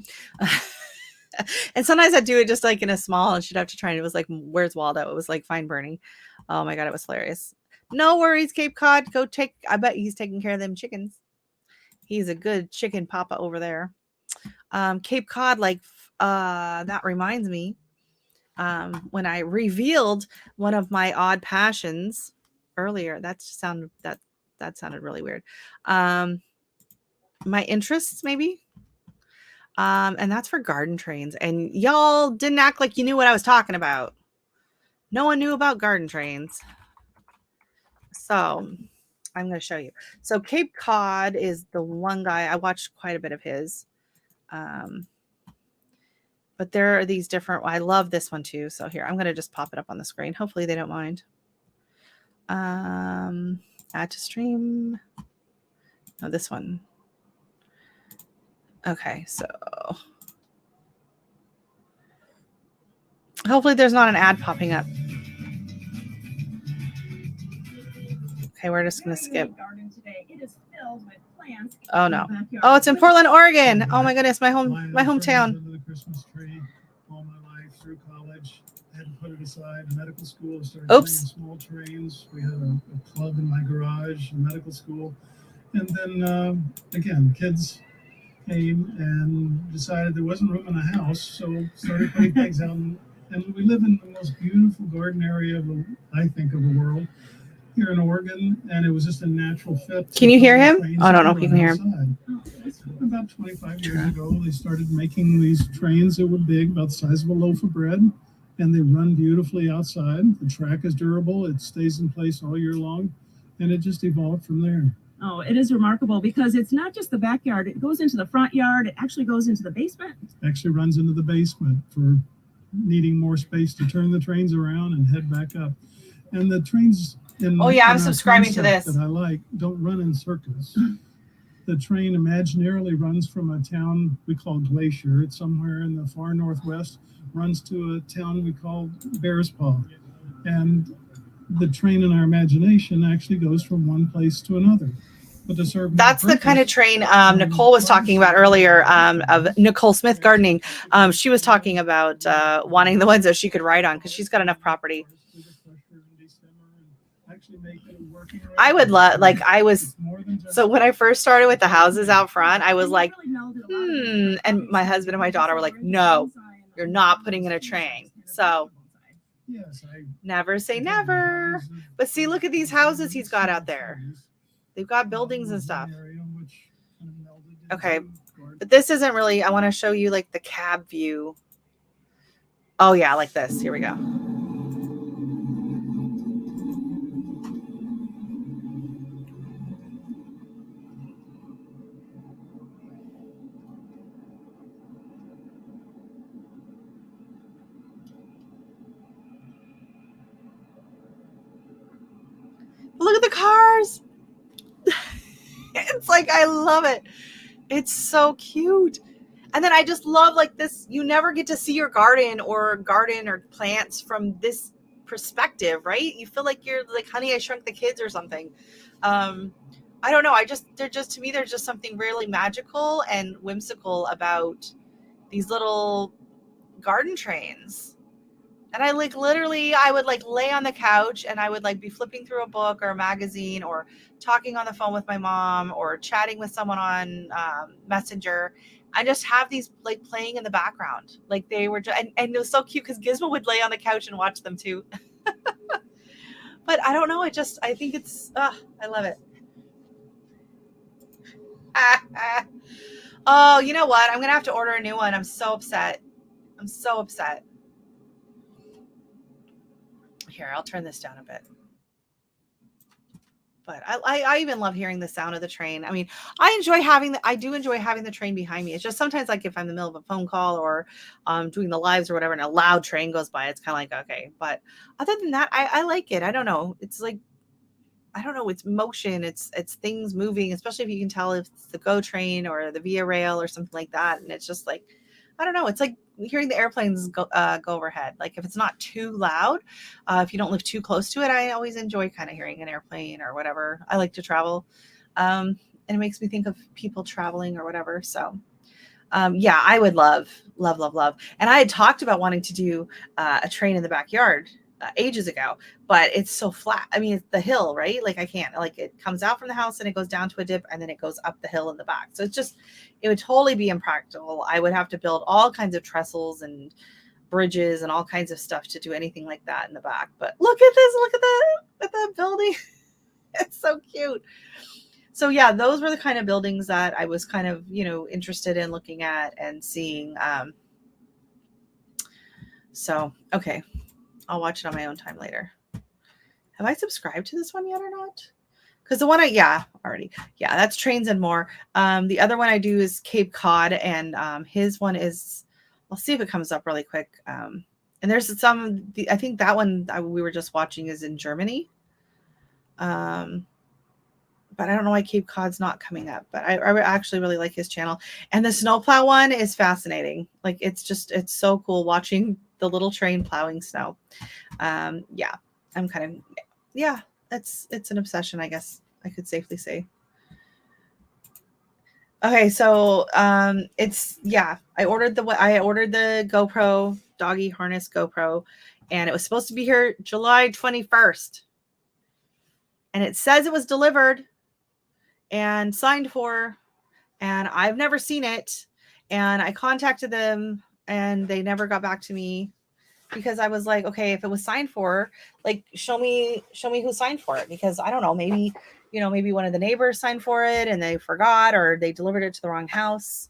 And sometimes I'd do it just like in a small and she'd have to try. And it was like, where's Waldo? It was like, find Bernie. Oh my God, it was hilarious. No worries, Cape Cod. I bet he's taking care of them chickens. He's a good chicken papa over there. Cape Cod, that reminds me, when I revealed one of my odd passions earlier, that sounded really weird. My interests, maybe. And that's for garden trains. And y'all didn't act like you knew what I was talking about. No one knew about garden trains. So I'm going to show you. So Cape Cod is the one guy, I watched quite a bit of his. But there are these different, I love this one too. So here, I'm going to just pop it up on the screen. Hopefully they don't mind. Add to stream. Oh, this one. Okay, so hopefully there's not an ad popping up. Okay, we're just going to skip. Oh no. Oh, it's in Portland, Oregon. Oh my goodness, my hometown. The Christmas tree all my life through college. I had to put it aside. Medical school, started playing small trains. We had a club in my garage, medical school. And then again, kids came and decided there wasn't room in the house, so started putting things out. And we live in the most beautiful garden area I think of the world here in Oregon, and it was just a natural fit. Can you hear him? I don't know if you can hear him. About 25 years ago, they started making these trains that were big, about the size of a loaf of bread, and they run beautifully outside. The track is durable. It stays in place all year long, and it just evolved from there. Oh, it is remarkable because it's not just the backyard. It goes into the front yard. It actually goes into the basement. Actually runs into the basement for needing more space to turn the trains around and head back up. And the trains I'm subscribing to this. That I like don't run in circles. The train imaginarily runs from a town we call Glacier. It's somewhere in the far northwest, runs to a town we call Bears Paw. And the train in our imagination actually goes from one place to another. But to serve that's the kind of train Nicole was talking about earlier, of Nicole Smith Gardening. She was talking about wanting the ones that she could ride on because she's got enough property. I would love, so when I first started with the houses out front, I was like, and my husband and my daughter were like, no, you're not putting in a train. So never say never. But see, look at these houses he's got out there. They've got buildings and stuff. Okay, but this isn't really, I want to show you like the cab view. Oh yeah, like this. Here we go. Look at the cars. It's like, I love it. It's so cute. And then I just love like this, you never get to see your garden or plants from this perspective, right? You feel like you're like Honey, I Shrunk the Kids or something. I don't know. To me, there's just something really magical and whimsical about these little garden trains. And I like literally, I would like lay on the couch and I would like be flipping through a book or a magazine or talking on the phone with my mom or chatting with someone on Messenger. I just have these like playing in the background. Like they were just, and it was so cute because Gizmo would lay on the couch and watch them too. But I don't know. I think it's, I love it. Oh, you know what? I'm going to have to order a new one. I'm so upset. Here, I'll turn this down a bit. But I even love hearing the sound of the train. I mean, I do enjoy having the train behind me. It's just sometimes like if I'm in the middle of a phone call or doing the lives or whatever, and a loud train goes by, it's kind of like, okay. But other than that, I like it. I don't know. It's like, I don't know. It's motion. It's things moving, especially if you can tell if it's the GO train or the Via Rail or something like that. And it's just like, I don't know. It's like hearing the airplanes go overhead. Like if it's not too loud, if you don't live too close to it, I always enjoy kind of hearing an airplane or whatever. I like to travel. And it makes me think of people traveling or whatever. So yeah, I would love. And I had talked about wanting to do a train in the backyard ages ago, but it's so flat. I mean, it's the hill, right? Like I can't, like it comes out from the house and it goes down to a dip and then it goes up the hill in the back. So it would totally be impractical. I would have to build all kinds of trestles and bridges and all kinds of stuff to do anything like that in the back. But look at this, look at the building. It's so cute. So yeah, those were the kind of buildings that I was kind of, interested in looking at and seeing. So, okay. I'll watch it on my own time later. Have I subscribed to this one yet or not? Because the one already. Yeah, that's Trains and More. The other one I do is Cape Cod, and his one is, I'll see if it comes up really quick. And there's I think that one we were just watching is in Germany. But I don't know why Cape Cod's not coming up. But I actually really like his channel. And the snowplow one is fascinating. Like it's so cool watching the little train plowing snow. Yeah, I'm kind of, yeah, it's an obsession, I guess I could safely say. Okay, so it's, yeah, I ordered the GoPro doggy harness GoPro, and it was supposed to be here July 21st. And it says it was delivered and signed for, and I've never seen it. And I contacted them and they never got back to me because I was like, okay, if it was signed for, like, show me who signed for it. Because I don't know, maybe one of the neighbors signed for it and they forgot, or they delivered it to the wrong house.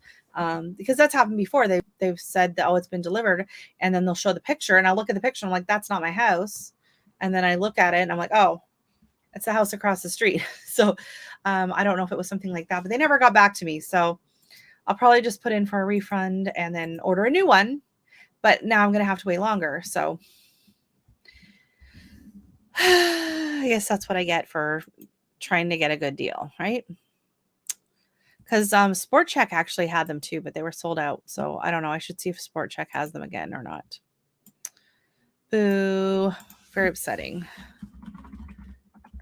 Because that's happened before. They've said that, oh, it's been delivered. And then they'll show the picture and I look at the picture and I'm like, that's not my house. And then I look at it and I'm like, oh, it's the house across the street. So I don't know if it was something like that, but they never got back to me. So I'll probably just put in for a refund and then order a new one. But now I'm going to have to wait longer. So I guess that's what I get for trying to get a good deal, right? Because Sport Check actually had them too, but they were sold out. So I don't know. I should see if Sport Check has them again or not. Boo. Very upsetting.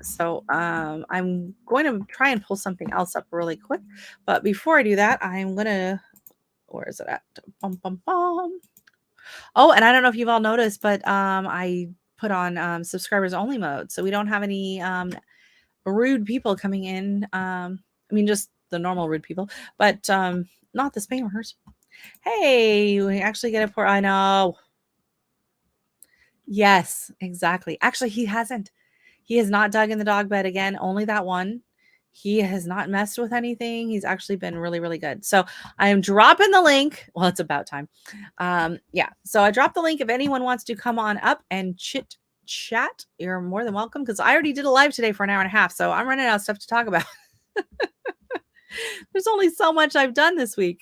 So I'm going to try and pull something else up really quick. But before I do that, I'm going to, where is it at? Bum, bum, bum. Oh, and I don't know if you've all noticed, but I put on subscribers only mode. So we don't have any rude people coming in. I mean, just the normal rude people, but not the spammers. Hey, we actually get it I know. Yes, exactly. Actually, he hasn't. He has not dug in the dog bed again. Only that one. He has not messed with anything. He's actually been really, really good. So I am dropping the link. Well, it's about time. Yeah. So I dropped the link. If anyone wants to come on up and chit chat, you're more than welcome. Because I already did a live today for an hour and a half. So I'm running out of stuff to talk about. There's only so much I've done this week.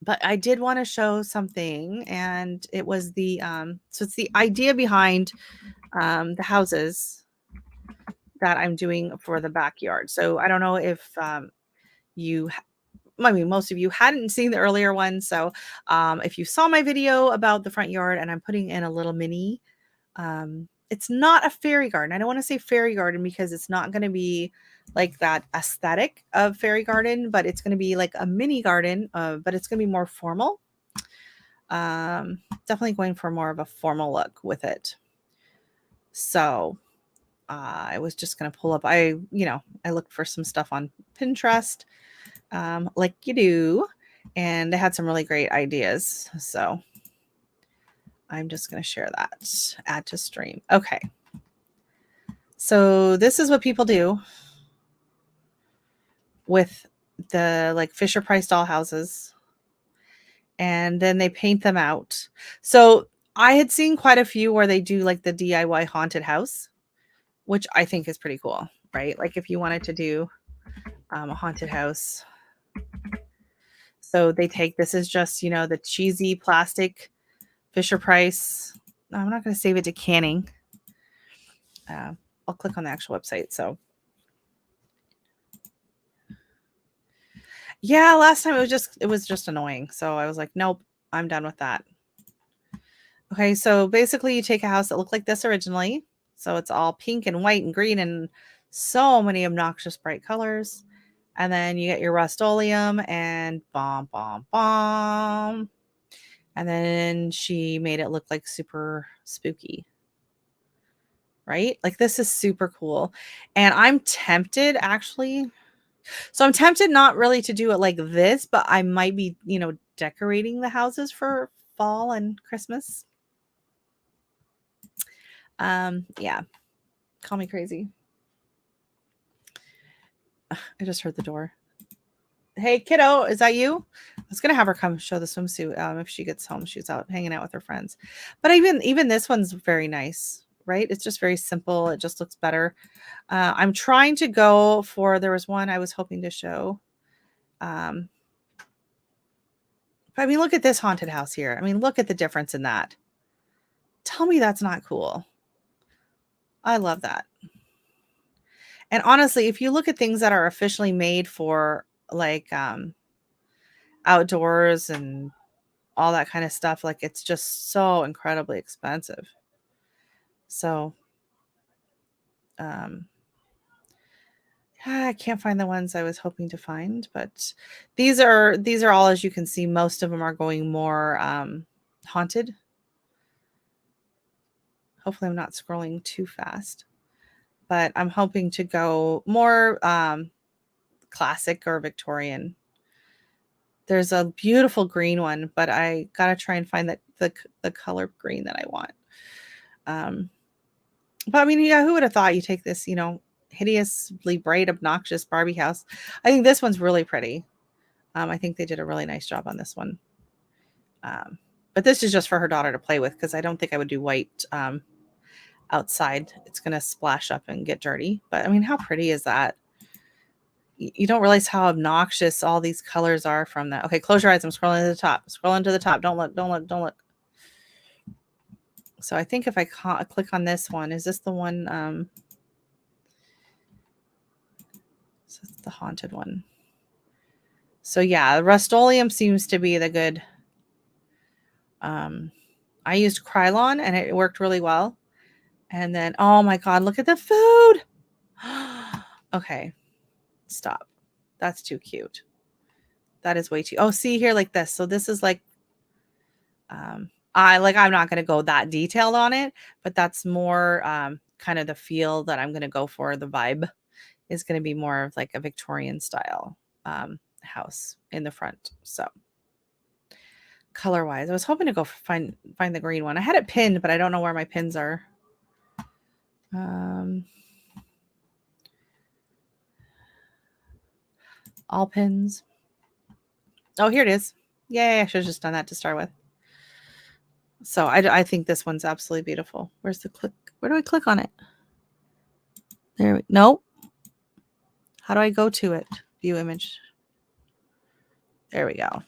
But I did want to show something. And it was so it's the idea behind the houses that I'm doing for the backyard. So I don't know if I mean, most of you hadn't seen the earlier one. So if you saw my video about the front yard and I'm putting in a little mini, it's not a fairy garden. I don't want to say fairy garden because it's not going to be like that aesthetic of fairy garden, but it's going to be like a mini garden, but it's going to be more formal. Definitely going for more of a formal look with it. So I was just going to pull up, I looked for some stuff on Pinterest, like you do, and they had some really great ideas. So I'm just going to share that, add to stream. Okay. So this is what people do with the like Fisher Price doll houses, and then they paint them out. So I had seen quite a few where they do like the DIY haunted house, which I think is pretty cool, right? Like if you wanted to do a haunted house. So they take, this is just, the cheesy plastic Fisher Price. I'm not going to save it to canning. I'll click on the actual website. So yeah, last time it was just annoying. So I was like, nope, I'm done with that. Okay, so basically you take a house that looked like this originally. So it's all pink and white and green and so many obnoxious bright colors. And then you get your Rust-Oleum and bomb, bomb, bomb. And then she made it look like super spooky. Right? Like this is super cool. And I'm tempted actually. So I'm tempted not really to do it like this, but I might be, decorating the houses for fall and Christmas. Yeah. Call me crazy. I just heard the door. Hey, kiddo, is that you? I was gonna have her come show the swimsuit if she gets home. She's out hanging out with her friends. But even this one's very nice, right? It's just very simple. It just looks better. I'm trying to go for, there was one I was hoping to show. But I mean, look at this haunted house here. I mean, look at the difference in that. Tell me that's not cool. I love that. And honestly, if you look at things that are officially made for like outdoors and all that kind of stuff, like it's just so incredibly expensive. So I can't find the ones I was hoping to find, but these are all, as you can see, most of them are going more haunted. Hopefully I'm not scrolling too fast, but I'm hoping to go more classic or Victorian. There's a beautiful green one, but I gotta try and find the color green that I want. But I mean, yeah, who would have thought you take this, hideously bright, obnoxious Barbie house? I think this one's really pretty. I think they did a really nice job on this one. But this is just for her daughter to play with because I don't think I would do white outside. It's going to splash up and get dirty. But I mean, how pretty is that? You don't realize how obnoxious all these colors are from that. Okay, close your eyes. I'm scrolling to the top. Scrolling to the top. Don't look. Don't look. Don't look. So I think if I click on this one, is this the one? So it's the haunted one. So yeah, Rust-Oleum seems to be the good. I used Krylon and it worked really well. And then, oh my God, look at the food. Okay, stop. That's too cute. That is way too. Oh, see here like this. So this is like, I'm not going to go that detailed on it, but that's more kind of the feel that I'm going to go for. The vibe is going to be more of like a Victorian style house in the front. So color wise, I was hoping to go find the green one. I had it pinned, but I don't know where my pins are. All pins. Oh, here it is. Yay, I should have just done that to start with. So I think this one's absolutely beautiful. Where's the click? Where do I click on it? There. No. How do I go to it? View image. There we go.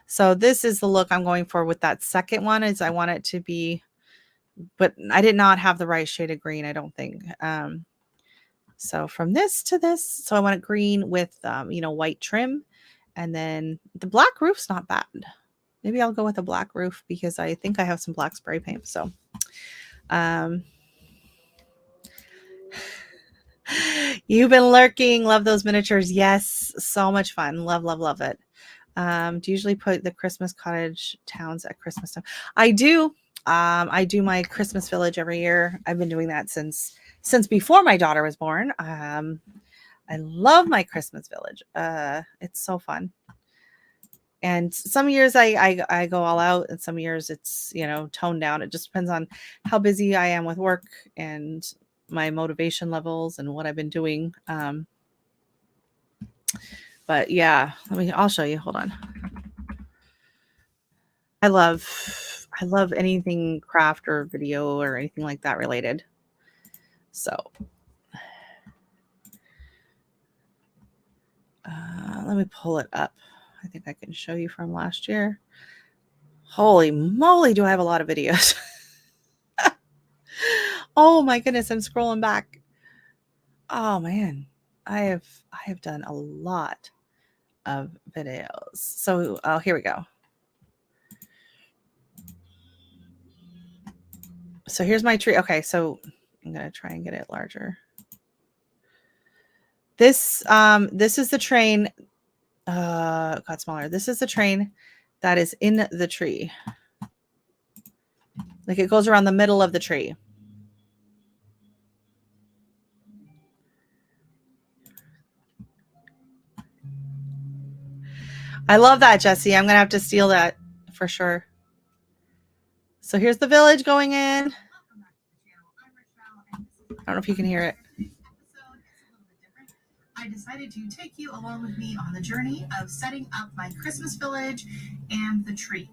So this is the look I'm going for with that second one. Is I want it to be but I did not have the right shade of green, I don't think. So from this to this, so I want it green with, white trim. And then the black roof's not bad. Maybe I'll go with a black roof because I think I have some black spray paint. So, you've been lurking. Love those miniatures. Yes. So much fun. Love, love, love it. Do you usually put the Christmas cottage towns at Christmas time? I do. I do my Christmas village every year. I've been doing that since before my daughter was born. I love my Christmas village. It's so fun. And some years I go all out, and some years it's, toned down. It just depends on how busy I am with work and my motivation levels and what I've been doing. But yeah, I'll show you. Hold on. I love anything craft or video or anything like that related. So let me pull it up. I think I can show you from last year. Holy moly, do I have a lot of videos. Oh my goodness, I'm scrolling back. Oh man, I have done a lot of videos. So here we go. So here's my tree. Okay, so I'm gonna try and get it larger. This is the train. Got smaller. This is the train that is in the tree. Like it goes around the middle of the tree. I love that, Jesse. I'm gonna have to steal that for sure. So here's the village going in. I don't know if you can hear it. I decided to take you along with me on the journey of setting up my Christmas village and the tree.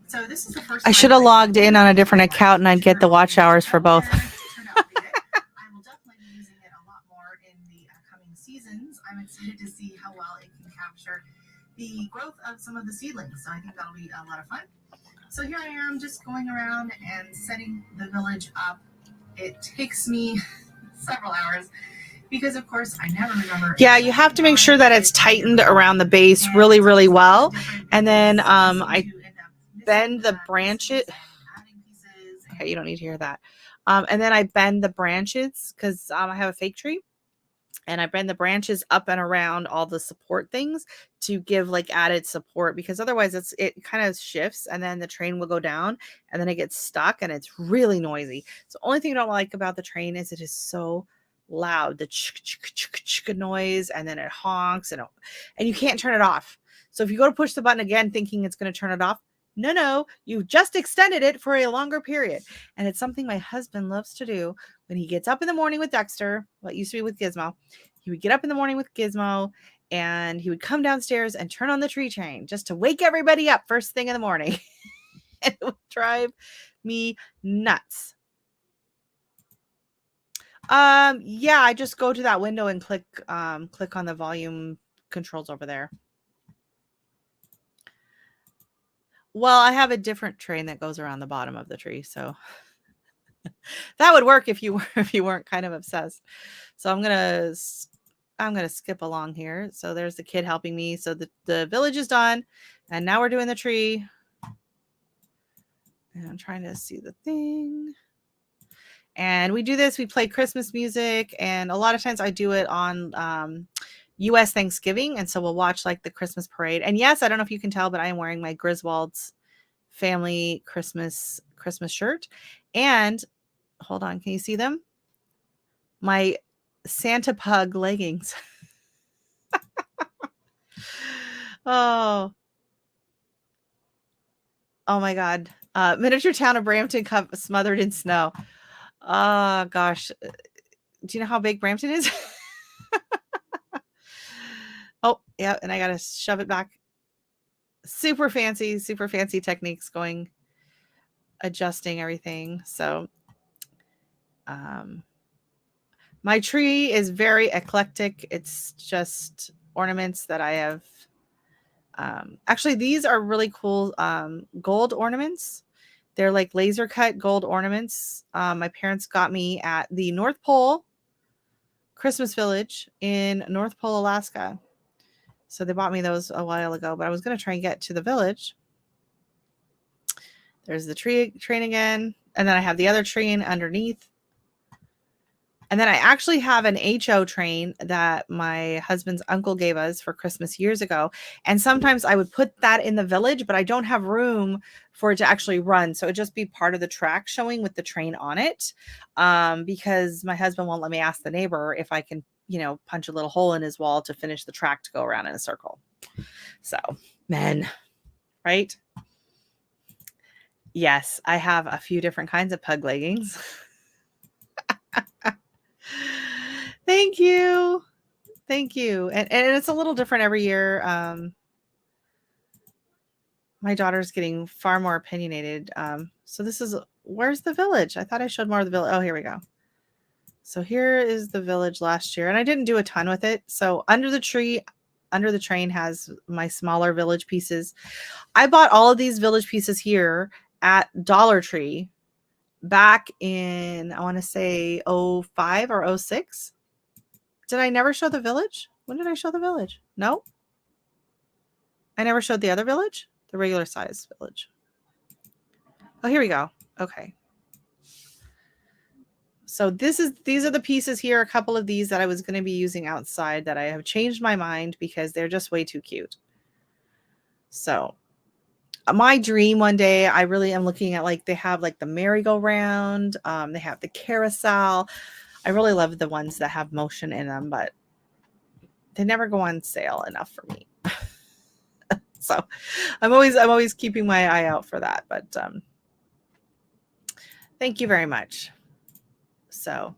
So this is the first. I should have logged in on a different account and I'd get the watch hours for both. I will definitely be using it a lot more in the coming seasons. I'm excited to see how well it can capture the growth of some of the seedlings. So I think that'll be a lot of fun. So here I am just going around and setting the village up. It takes me several hours because of course I never remember. Yeah, you have to make sure that it's tightened around the base really, really well. And then I bend the branches. Okay, you don't need to hear that. And then I bend the branches because I have a fake tree. And I bend the branches up and around all the support things to give like added support, because otherwise it kind of shifts and then the train will go down and then it gets stuck and it's really noisy. So the only thing I don't like about the train is it is so loud, the noise, and then it honks and you can't turn it off. So if you go to push the button again thinking it's going to turn it off, no, you just extended it for a longer period. And it's something my husband loves to do when he gets up in the morning with Dexter. What used to be with Gizmo. He would get up in the morning with Gizmo and he would come downstairs and turn on the tree train just to wake everybody up first thing in the morning. And it would drive me nuts. Yeah, I just go to that window and click on the volume controls over there. Well, I have a different train that goes around the bottom of the tree, so that would work if you weren't kind of obsessed. So I'm gonna skip along here. So there's the kid helping me. So the village is done, and now we're doing the tree. And I'm trying to see the thing. And we do this. We play Christmas music, and a lot of times I do it on U.S. Thanksgiving, and so we'll watch like the Christmas parade. And yes, I don't know if you can tell, but I am wearing my Griswold's family Christmas shirt. And hold on, can you see them? My Santa Pug leggings. Oh my God. Miniature town of Brampton smothered in snow. Oh gosh. Do you know how big Brampton is? Oh, yeah. And I got to shove it back. Super fancy techniques going, adjusting everything. So, my tree is very eclectic. It's just ornaments that I have. Actually, these are really cool gold ornaments They're like laser cut gold ornaments. My parents got me at the North Pole Christmas Village in North Pole, Alaska. So they bought me those a while ago, but I was going to try and get to the village. There's the train again. And then I have the other train underneath. And then I actually have an HO train that my husband's uncle gave us for Christmas years ago. And sometimes I would put that in the village, but I don't have room for it to actually run. So it'd just be part of the track showing with the train on it. Because my husband won't let me ask the neighbor if I can, punch a little hole in his wall to finish the track to go around in a circle. So, men, right? Yes, I have a few different kinds of pug leggings. Thank you. And it's a little different every year. My daughter's getting far more opinionated. So where's the village? I thought I showed more of the village. Oh, here we go. So here is the village last year, and I didn't do a ton with it. So under the train has my smaller village pieces. I bought all of these village pieces here at Dollar Tree back in, I want to say 05 or 06. Did I never show the village? When did I show the village? No. I never showed the other village, the regular size village. Oh, here we go. Okay. So these are the pieces here. A couple of these that I was going to be using outside that I have changed my mind because they're just way too cute. So my dream one day, I really am looking at they have the merry-go-round. They have the carousel. I really love the ones that have motion in them, but they never go on sale enough for me. So I'm always keeping my eye out for that. But thank you very much. So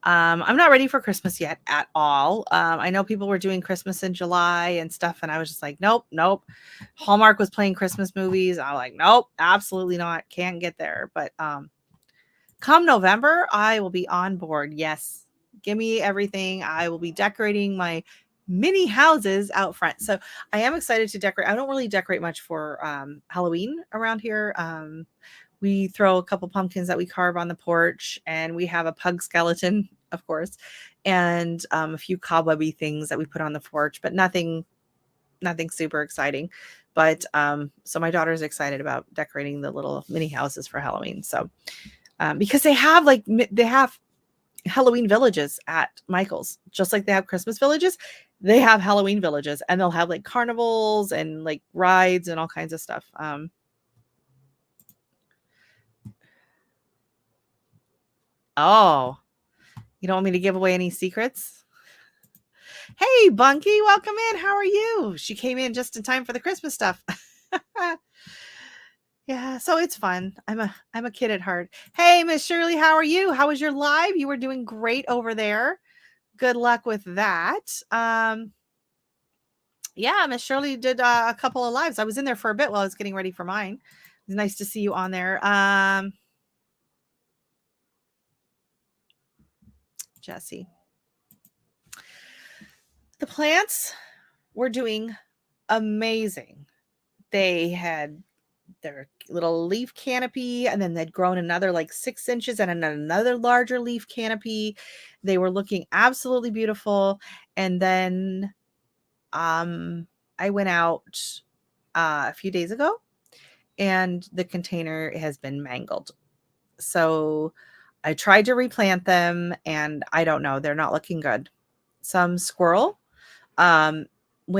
I'm not ready for Christmas yet at all. I know people were doing Christmas in July and stuff, and I was just like, nope. Hallmark was playing Christmas movies. I'm like, nope, absolutely not. Can't get there. But come November, I will be on board. Yes, give me everything. I will be decorating my mini houses out front. So I am excited to decorate. I don't really decorate much for Halloween around here. We throw a couple pumpkins that we carve on the porch, and we have a pug skeleton, of course, and a few cobwebby things that we put on the porch, but nothing super exciting. But so my daughter's excited about decorating the little mini houses for Halloween. So because they have Halloween villages at Michael's, just like they have Christmas villages. They have Halloween villages, and they'll have carnivals and rides and all kinds of stuff. Oh, you don't want me to give away any secrets? Hey, Bunky, welcome in. How are you? She came in just in time for the Christmas stuff. Yeah, so it's fun. I'm a kid at heart. Hey, Miss Shirley, how are you? How was your live? You were doing great over there. Good luck with that. Yeah, Miss Shirley did a couple of lives. I was in there for a bit while I was getting ready for mine. It was nice to see you on there. Jesse. The plants were doing amazing. They had their little leaf canopy, and then they'd grown another 6 inches and another larger leaf canopy. They were looking absolutely beautiful. And then I went out a few days ago, and the container has been mangled. So I tried to replant them, and I don't know, they're not looking good. Some squirrel went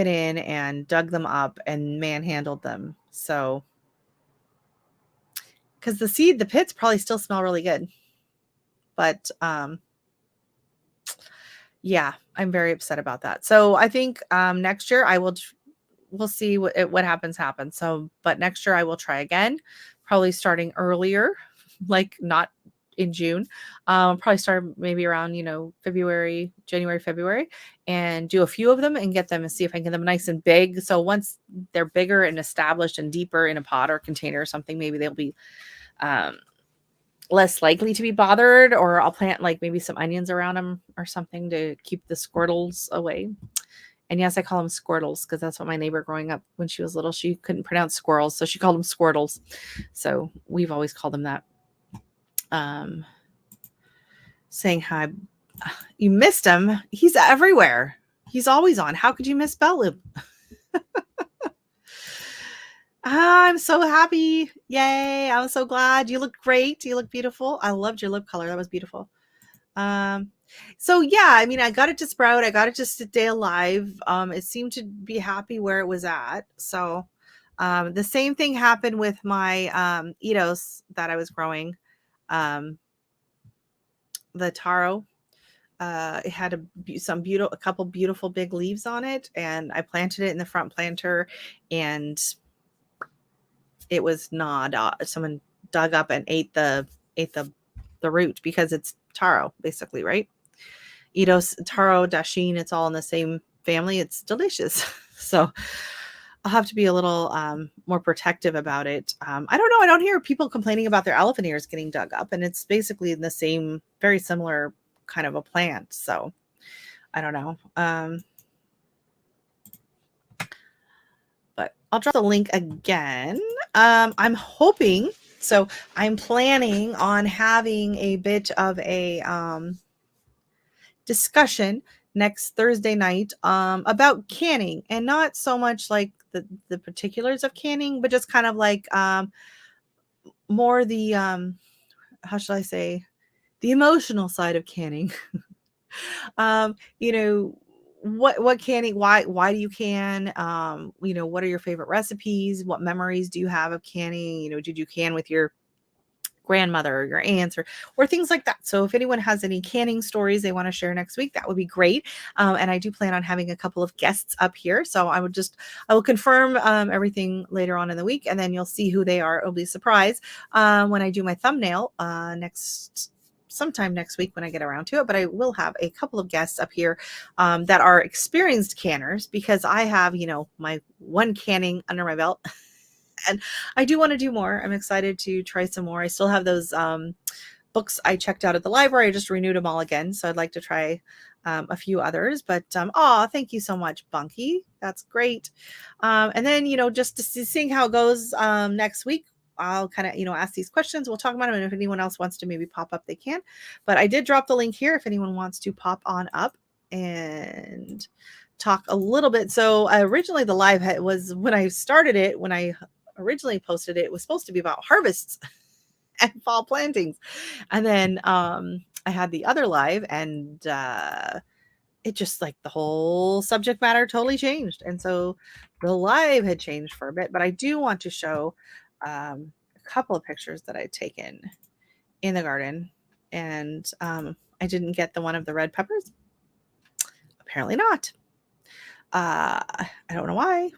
in and dug them up and manhandled them. So, because the pits probably still smell really good. But yeah, I'm very upset about that. So I think next year we'll see what happens. So, but next year I will try again, probably starting earlier, not in June. Probably start maybe around, January, February, and do a few of them and get them and see if I can get them nice and big. So once they're bigger and established and deeper in a pot or container or something, maybe they'll be less likely to be bothered, or I'll plant maybe some onions around them or something to keep the squirtles away. And yes, I call them Squirtles because that's what my neighbor growing up when she was little, she couldn't pronounce squirrels. So she called them Squirtles. So we've always called them that. Saying hi. You missed him. He's everywhere. He's always on. How could you miss Bellloop? I'm so happy. Yay. I'm so glad. You look great. You look beautiful. I loved your lip color. That was beautiful. So yeah, I mean, I got it to sprout. I got it to stay alive. It seemed to be happy where it was at. So the same thing happened with my Edos that I was growing. The taro. It had a couple beautiful big leaves on it, and I planted it in the front planter, and it was gnawed. Someone dug up and ate the root because it's taro, basically, right? Edos, taro, dashin, it's all in the same family. It's delicious. So I'll have to be a little more protective about it. I don't know. I don't hear people complaining about their elephant ears getting dug up, and it's basically the same, very similar kind of a plant. So I don't know. But I'll drop the link again. I'm hoping, so I'm planning on having a bit of a discussion next Thursday night about canning, and not so much like the particulars of canning, but just kind of like more the how should I say, the emotional side of canning. You know, what canning, why do you can? You know, what are your favorite recipes? What memories do you have of canning? You know, did you can with your grandmother or your aunts or things like that? So if anyone has any canning stories they want to share next week, that would be great. And I do plan on having a couple of guests up here, so I will confirm everything later on in the week, and then you'll see who they are. It'll be a surprise when I do my thumbnail sometime next week when I get around to it. But I will have a couple of guests up here that are experienced canners, because I have, you know, my one canning under my belt. And I do want to do more. I'm excited to try some more. I still have those books I checked out at the library. I just renewed them all again. So I'd like to try a few others. But thank you so much, Bunky. That's great. And then, you know, just seeing how it goes next week, I'll kind of, you know, ask these questions. We'll talk about them. And if anyone else wants to maybe pop up, they can. But I did drop the link here if anyone wants to pop on up and talk a little bit. So originally the live was, when I started it, when I originally posted it, was supposed to be about harvests and fall plantings. And then I had the other live, and it just, like, the whole subject matter totally changed. And so the live had changed for a bit, but I do want to show a couple of pictures that I'd taken in the garden. And I didn't get the one of the red peppers. Apparently not. I don't know why.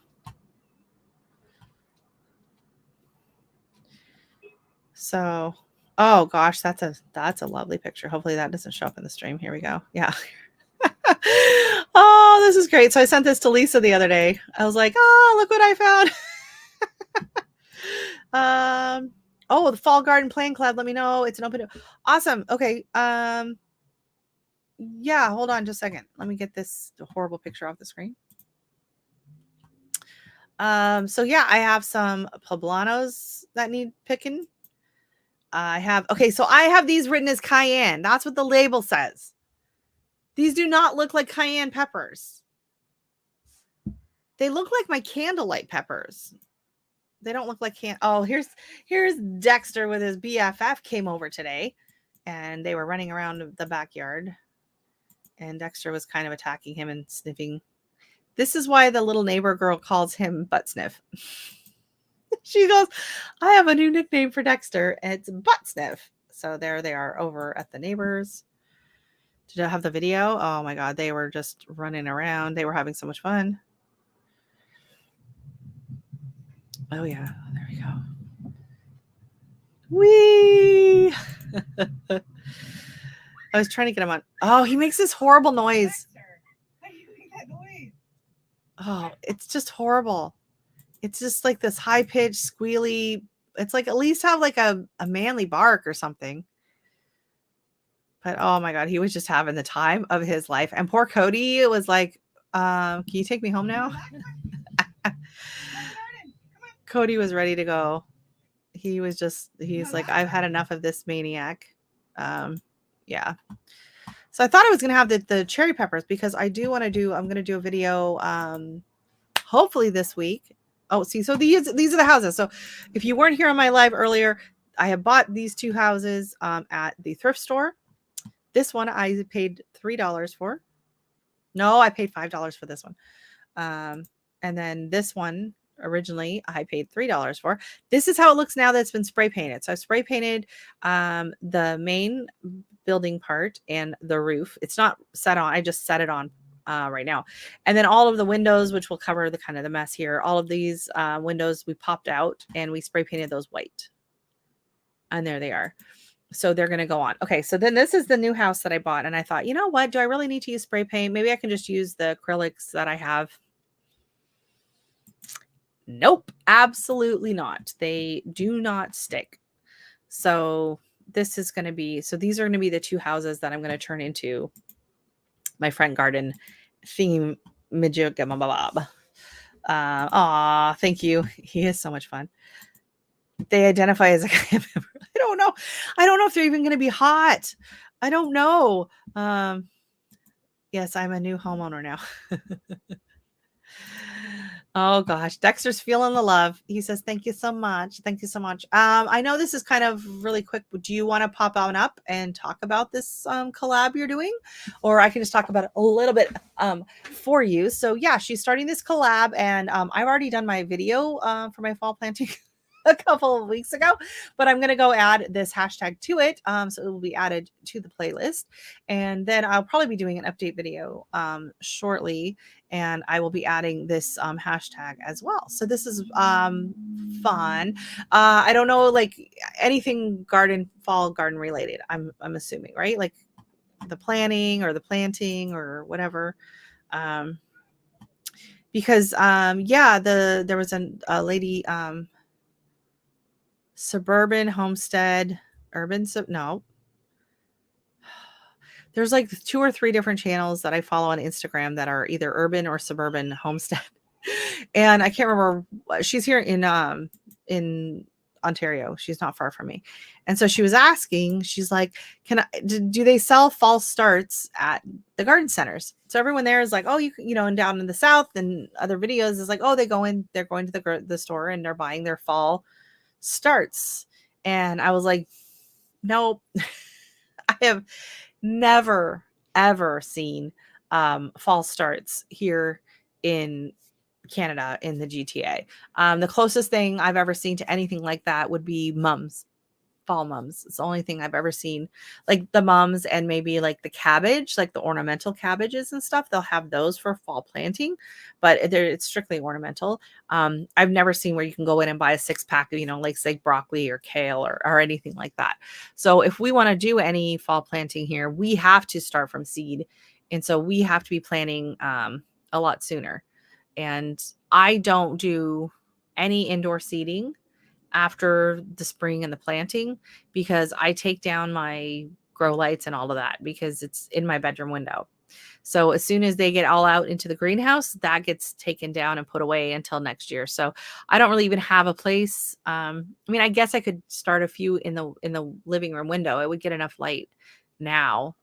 So, oh gosh, that's a lovely picture. Hopefully that doesn't show up in the stream. Here we go. Yeah. Oh, this is great. So I sent this to Lisa the other day. I was like, oh, look what I found. Oh, the Fall Garden Plan Club. Let me know. It's an open. Awesome. Okay. Yeah, hold on just a second. Let me get this horrible picture off the screen. So yeah, I have some poblanos that need picking. So I have these written as cayenne. That's what the label says. These do not look like cayenne peppers. They look like my candlelight peppers. They don't look like Oh, here's Dexter with his BFF came over today, and they were running around the backyard, and Dexter was kind of attacking him and sniffing. This is why the little neighbor girl calls him Butt Sniff. She goes, I have a new nickname for Dexter, and it's Butt Sniff. So there they are over at the neighbors. Did I have the video? Oh my God, they were just running around. They were having so much fun. Oh yeah, there we go. Whee! I was trying to get him on. Oh, he makes this horrible noise. How do you make that noise? Oh, it's just horrible. It's just like this high-pitched, squealy. It's like, at least have like a manly bark or something. But oh my God, he was just having the time of his life. And poor Cody was like Can you take me home now? Cody was ready to go. He's like, I've had enough of this maniac. Yeah. So I thought I was going to have the cherry peppers because I'm going to do a video, hopefully this week. Oh, see, so these are the houses. So if you weren't here on my live earlier, I have bought these two houses, at the thrift store. This one I paid $3 for. No, I paid $5 for this one. And then this one originally I paid $3 for. This is how it looks now that it's been spray painted. So I spray painted the main building part and the roof. It's not set on. I just set it on right now. And then all of the windows, which will cover the kind of the mess here. All of these windows we popped out and we spray painted those white. And there they are. So they're going to go on. Okay. So then this is the new house that I bought. And I thought, you know what? Do I really need to use spray paint? Maybe I can just use the acrylics that I have. Nope, absolutely not. They do not stick. So this is going to be, so these are going to be the two houses that I'm going to turn into my front garden theme. Aw, thank you. He is so much fun. They identify as a member. I don't know. I don't know if they're even going to be hot. I don't know. Yes, I'm a new homeowner now. Oh gosh, Dexter's feeling the love. He says, thank you so much. Thank you so much. I know this is kind of really quick. Do you want to pop on up and talk about this collab you're doing? Or I can just talk about it a little bit for you. So yeah, she's starting this collab and I've already done my video for my fall planting a couple of weeks ago, but I'm going to go add this hashtag to it. So it will be added to the playlist. And then I'll probably be doing an update video shortly. And I will be adding this hashtag as well. So this is fun. I don't know, like anything fall garden related, I'm assuming, right? Like the planning or the planting or whatever. Because yeah, there was a lady, Suburban Homestead, no. There's like 2 or 3 different channels that I follow on Instagram that are either urban or suburban homestead. And I can't remember. She's here in Ontario. She's not far from me. And so she was asking, she's like, do they sell fall starts at the garden centers? So everyone there is like, oh, you know, and down in the South and other videos is like, oh, they're going to the store and they're buying their fall starts. And I was like, nope. I have never ever seen fall starts here in Canada in the GTA. The closest thing I've ever seen to anything like that would be mums. Fall mums. It's the only thing I've ever seen. Like the mums and maybe like the cabbage, like the ornamental cabbages and stuff. They'll have those for fall planting, but it's strictly ornamental. I've never seen where you can go in and buy a 6-pack of, you know, like say broccoli or kale or anything like that. So if we want to do any fall planting here, we have to start from seed. And so we have to be planting a lot sooner. And I don't do any indoor seeding after the spring and the planting because I take down my grow lights and all of that because it's in my bedroom window. So as soon as they get all out into the greenhouse, that gets taken down and put away until next year. So I don't really even have a place. I mean, I guess I could start a few in the living room window. It would get enough light now.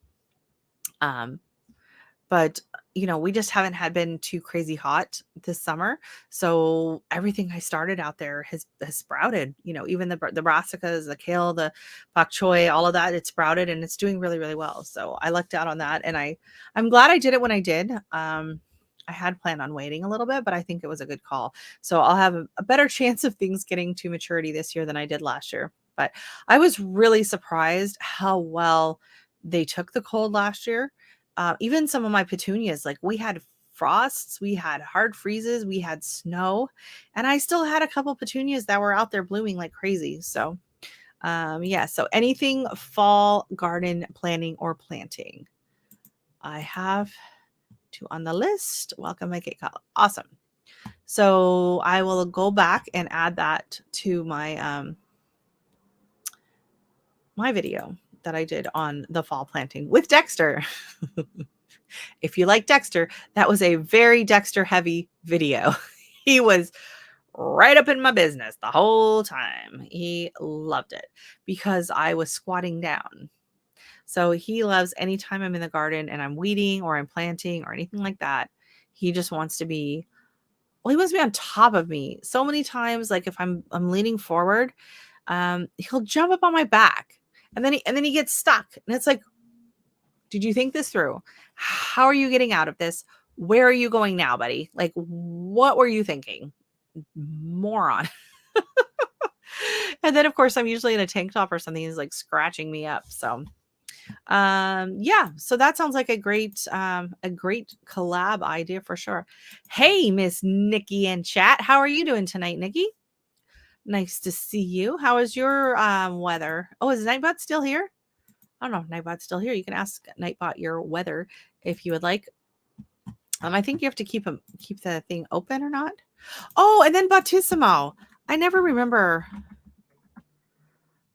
But you know, we just haven't been too crazy hot this summer. So everything I started out there has sprouted, you know, even the brassicas, the kale, the bok choy, all of that, it's sprouted and it's doing really, really well. So I lucked out on that. And I'm glad I did it when I did. I had planned on waiting a little bit, but I think it was a good call. So I'll have a better chance of things getting to maturity this year than I did last year. But I was really surprised how well they took the cold last year. Even some of my petunias, like we had frosts, we had hard freezes, we had snow, and I still had a couple petunias that were out there blooming like crazy. So, yeah, so anything fall garden planning or planting, I have 2 on the list. Welcome, my cake. Awesome. So I will go back and add that to my, my video that I did on the fall planting with Dexter. If you like Dexter, that was a very Dexter heavy video. He was right up in my business the whole time. He loved it because I was squatting down. So he loves anytime I'm in the garden and I'm weeding or I'm planting or anything like that. He just wants to be, well, he wants to be on top of me. So many times, like if I'm leaning forward, he'll jump up on my back and then he gets stuck. And it's like, did you think this through? How are you getting out of this? Where are you going now, buddy? Like, what were you thinking? Moron. And then of course I'm usually in a tank top or something. He's like scratching me up. So yeah, so that sounds like a great collab idea for sure. Hey, Miss Nikki in chat, how are you doing tonight, Nikki? Nice to see you. How is your weather? Oh, is Nightbot still here? I don't know if Nightbot's still here. You can ask Nightbot your weather if you would like. I think you have to keep the thing open or not. Oh, and then Battissimo. I never remember.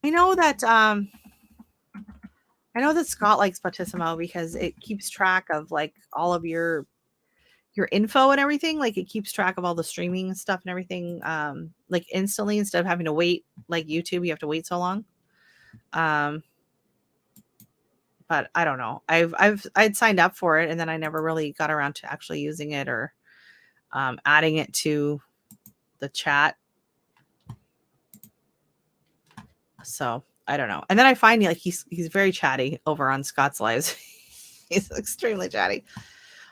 I know that Scott likes Battissimo because it keeps track of like all of your info and everything. Like it keeps track of all the streaming stuff and everything like instantly instead of having to wait like YouTube. You have to wait so long. But I don't know. I'd signed up for it and then I never really got around to actually using it or adding it to the chat. So I don't know. And then I find like he's very chatty over on Scott's lives. He's extremely chatty.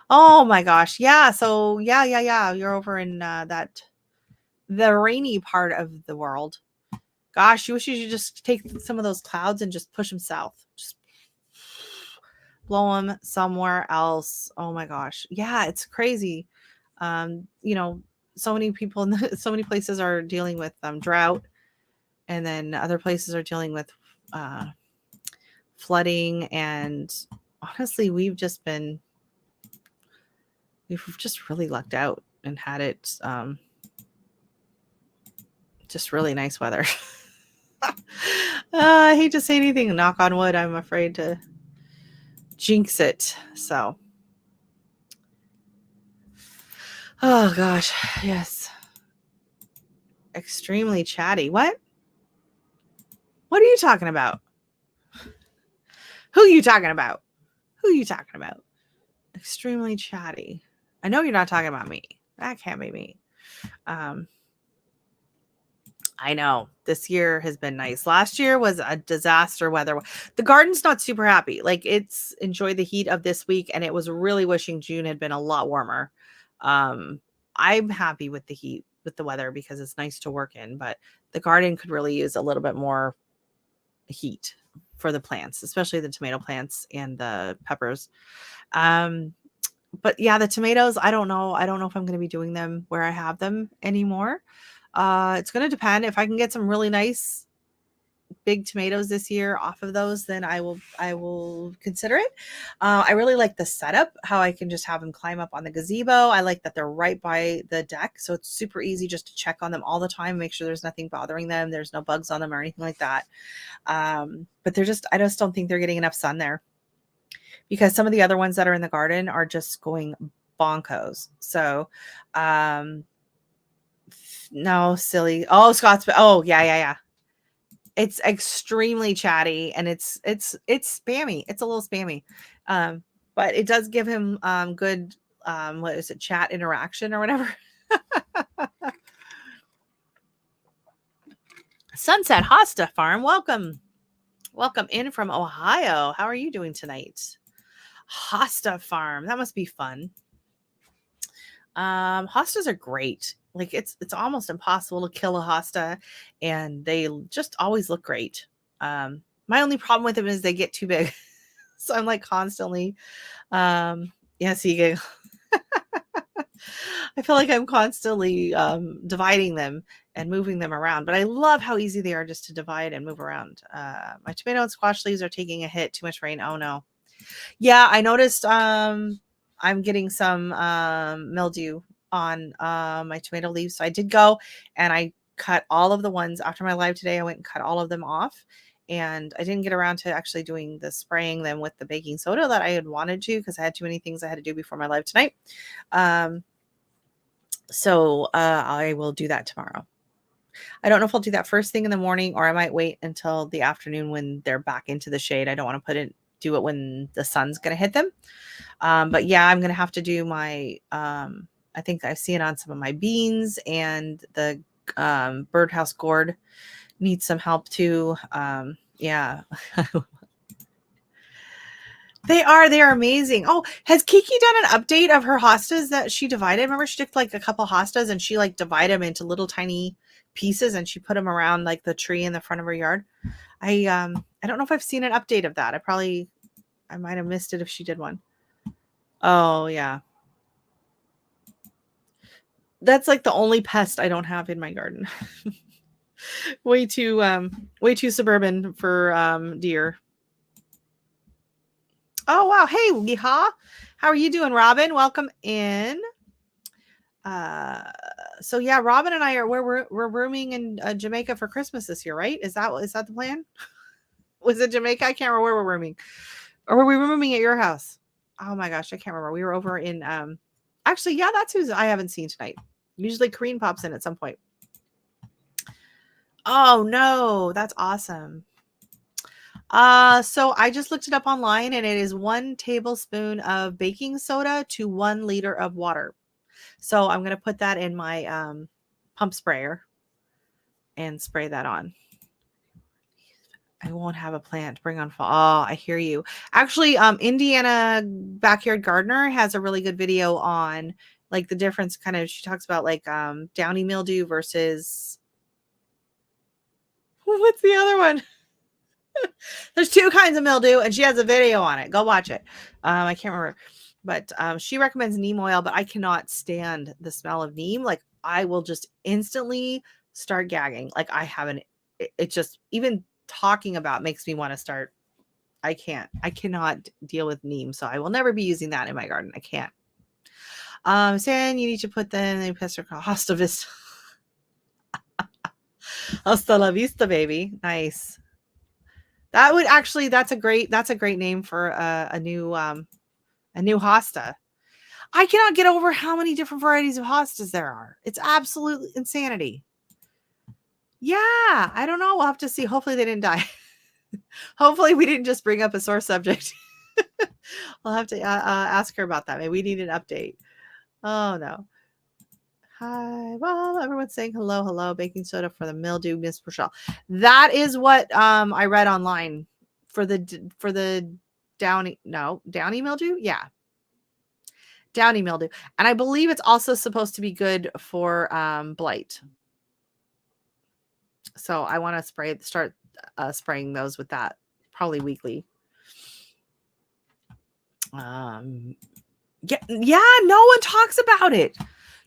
Oh my gosh. Yeah. So yeah. You're over in the rainy part of the world. Gosh, you wish you should just take some of those clouds and just push them south. Just blow them somewhere else. Oh my gosh. Yeah, it's crazy. So many people in so many places are dealing with drought, and then other places are dealing with flooding. And honestly, we've just really lucked out and had it just really nice weather. I hate to say anything, knock on wood. I'm afraid to jinx it. So, oh gosh, yes. Extremely chatty. What are you talking about? Who are you talking about? Extremely chatty. I know you're not talking about me. That can't be me. I know this year has been nice. Last year was a disaster weather. The garden's not super happy. Like it's enjoyed the heat of this week and it was really wishing June had been a lot warmer. I'm happy with the heat, with the weather because it's nice to work in, but the garden could really use a little bit more heat for the plants, especially the tomato plants and the peppers. But yeah, the tomatoes, I don't know if I'm going to be doing them where I have them anymore. It's going to depend. If I can get some really nice big tomatoes this year off of those, then I will consider it. I really like the setup, how I can just have them climb up on the gazebo. I like that they're right by the deck. So it's super easy just to check on them all the time, make sure there's nothing bothering them. There's no bugs on them or anything like that. But I just don't think they're getting enough sun there because some of the other ones that are in the garden are just going bonkos. So, no, silly. Oh, Scott's. Oh, yeah. It's extremely chatty and it's spammy. It's a little spammy. But it does give him good what is it, chat interaction or whatever. Sunset Hosta Farm, welcome in from Ohio. How are you doing tonight? Hosta Farm, that must be fun. Hostas are great. Like it's almost impossible to kill a hosta and they just always look great. My only problem with them is they get too big. So I'm like constantly, I feel like I'm constantly dividing them and moving them around, but I love how easy they are just to divide and move around. My tomato and squash leaves are taking a hit. Too much rain. Oh no. Yeah, I noticed I'm getting some mildew on my tomato leaves. So I did go and I cut all of the ones after my live today. I went and cut all of them off and I didn't get around to actually doing the spraying them with the baking soda that I had wanted to, because I had too many things I had to do before my live tonight. So I will do that tomorrow. I don't know if I'll do that first thing in the morning, or I might wait until the afternoon when they're back into the shade. I don't want to do it when the sun's going to hit them. But yeah, I'm going to have to do my, I think I see it on some of my beans, and the birdhouse gourd needs some help too. Yeah. They are amazing. Oh, has Kiki done an update of her hostas that she divided? Remember, she took like a couple hostas and she like divided them into little tiny pieces, and she put them around like the tree in the front of her yard. I don't know if I've seen an update of that. I might have missed it if she did one. Oh yeah. That's like the only pest I don't have in my garden. way too suburban for deer. Oh wow. Hey, yeehaw. How are you doing, Robin? Welcome in. So yeah, Robin and I we're rooming in Jamaica for Christmas this year, right? Is that the plan? Was it Jamaica? I can't remember where we're rooming. Or were we rooming at your house? Oh my gosh, I can't remember. We were over in actually, yeah, that's who I haven't seen tonight. Usually Kareen pops in at some point. Oh no, that's awesome. So I just looked it up online, and it is 1 tablespoon of baking soda to 1 liter of water. So I'm going to put that in my pump sprayer and spray that on. I won't have a plant to bring on fall. Oh, I hear you. Actually, Indiana Backyard Gardener has a really good video on like the difference. Kind of, she talks about like downy mildew versus what's the other one? There's 2 kinds of mildew, and she has a video on it. Go watch it. I can't remember, but she recommends neem oil, but I cannot stand the smell of neem. Like I will just instantly start gagging. Like I haven't, it just, even talking about makes me want to start. I cannot deal with neem. So I will never be using that in my garden. I can't. Saying you need to put the pester hasta vista. Hasta la vista, baby. Nice. That would actually, that's a great name for a new hosta. I cannot get over how many different varieties of hostas there are. It's absolute insanity. Yeah, I don't know. We'll have to see. Hopefully they didn't die. Hopefully we didn't just bring up a sore subject. We'll have to ask her about that. Maybe we need an update. Oh no. Hi, well, everyone's saying hello. Baking soda for the mildew, Miss Rochelle. That is what I read online for the downy mildew. Yeah, downy mildew, and I believe it's also supposed to be good for blight. So I want to start spraying those with that probably weekly. Yeah, no one talks about it.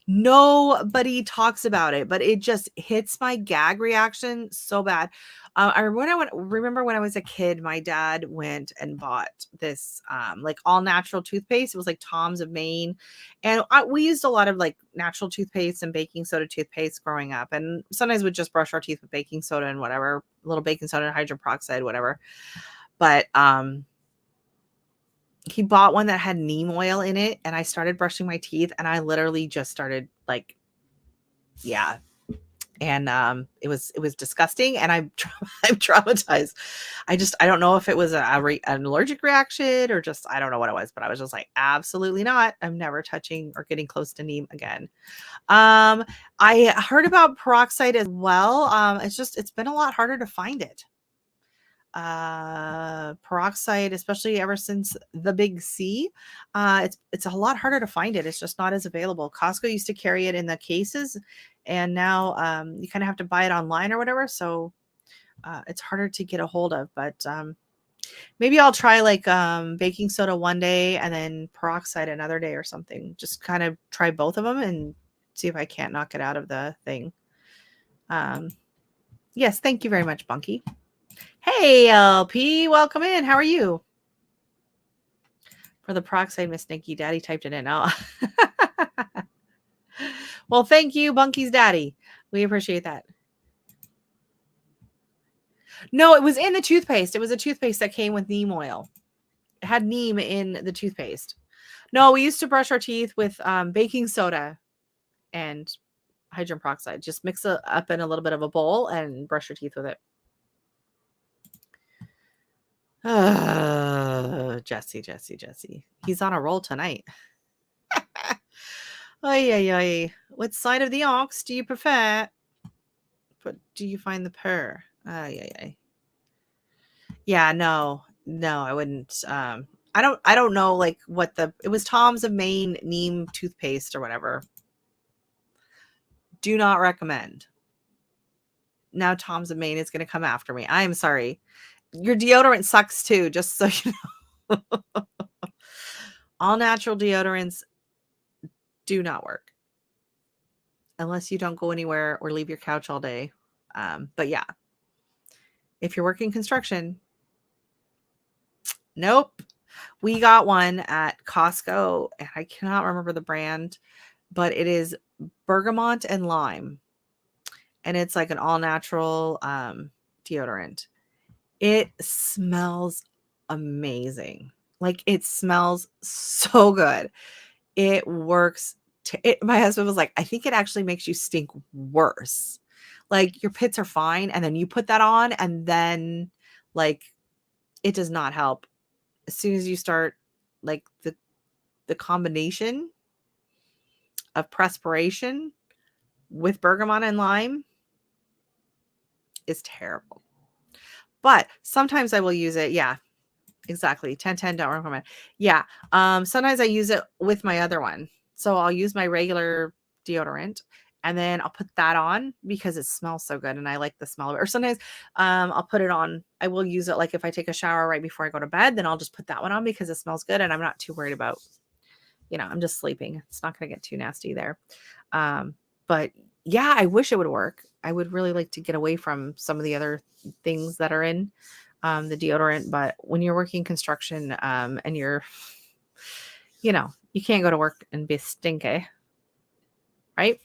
Nobody talks about it, but it just hits my gag reaction so bad. I remember when I was a kid, my dad went and bought this like all natural toothpaste. It was like Tom's of Maine, and we used a lot of like natural toothpaste and baking soda toothpaste growing up, and sometimes we'd just brush our teeth with baking soda and whatever, a little baking soda and hydrogen peroxide, whatever. But he bought one that had neem oil in it, and I started brushing my teeth, and I literally just started like, yeah. And it was disgusting, and I'm traumatized. I don't know if it was an allergic reaction or just, I don't know what it was, but I was just like, absolutely not. I'm never touching or getting close to neem again. I heard about peroxide as well. It's been a lot harder to find it. Peroxide, especially ever since the big C, it's a lot harder to find it. It's just not as available. Costco used to carry it in the cases, and now you kind of have to buy it online or whatever, so it's harder to get a hold of. But maybe I'll try like baking soda one day and then peroxide another day or something. Just kind of try both of them and see if I can't knock it out of the thing. Yes, thank you very much, Bunky. Hey, LP, welcome in. How are you? For the peroxide, Miss Nikki, Daddy typed it in. Oh. Well, thank you, Bunky's daddy. We appreciate that. No, it was in the toothpaste. It was a toothpaste that came with neem oil. It had neem in the toothpaste. No, we used to brush our teeth with baking soda and hydrogen peroxide. Just mix it up in a little bit of a bowl and brush your teeth with it. Jesse. He's on a roll tonight. Ay. What side of the ox do you prefer? But do you find the purr? Ay. Yeah, no, I wouldn't. I don't know like what it was Tom's of Maine neem toothpaste or whatever. Do not recommend. Now Tom's of Maine is going to come after me. I am sorry. Your deodorant sucks too, just so you know. All natural deodorants do not work unless you don't go anywhere or leave your couch all day. But yeah, if you're working construction, nope. We got one at Costco, and I cannot remember the brand, but it is bergamot and lime, and it's like an all natural deodorant. It smells amazing. Like, it smells so good. It works. My husband was like, I think it actually makes you stink worse. Like, your pits are fine, and then you put that on, and then like it does not help. As soon as you start, like, the combination of perspiration with bergamot and lime is terrible. But sometimes I will use it. Yeah, exactly. 10-10, don't recommend. Yeah. Sometimes I use it with my other one. So I'll use my regular deodorant and then I'll put that on because it smells so good and I like the smell of it. Or sometimes I'll put it on. I will use it like if I take a shower right before I go to bed, then I'll just put that one on because it smells good and I'm not too worried about, I'm just sleeping. It's not going to get too nasty there. But yeah, I wish it would work. I would really like to get away from some of the other things that are in the deodorant. But when you're working construction and you're, you can't go to work and be stinky, right?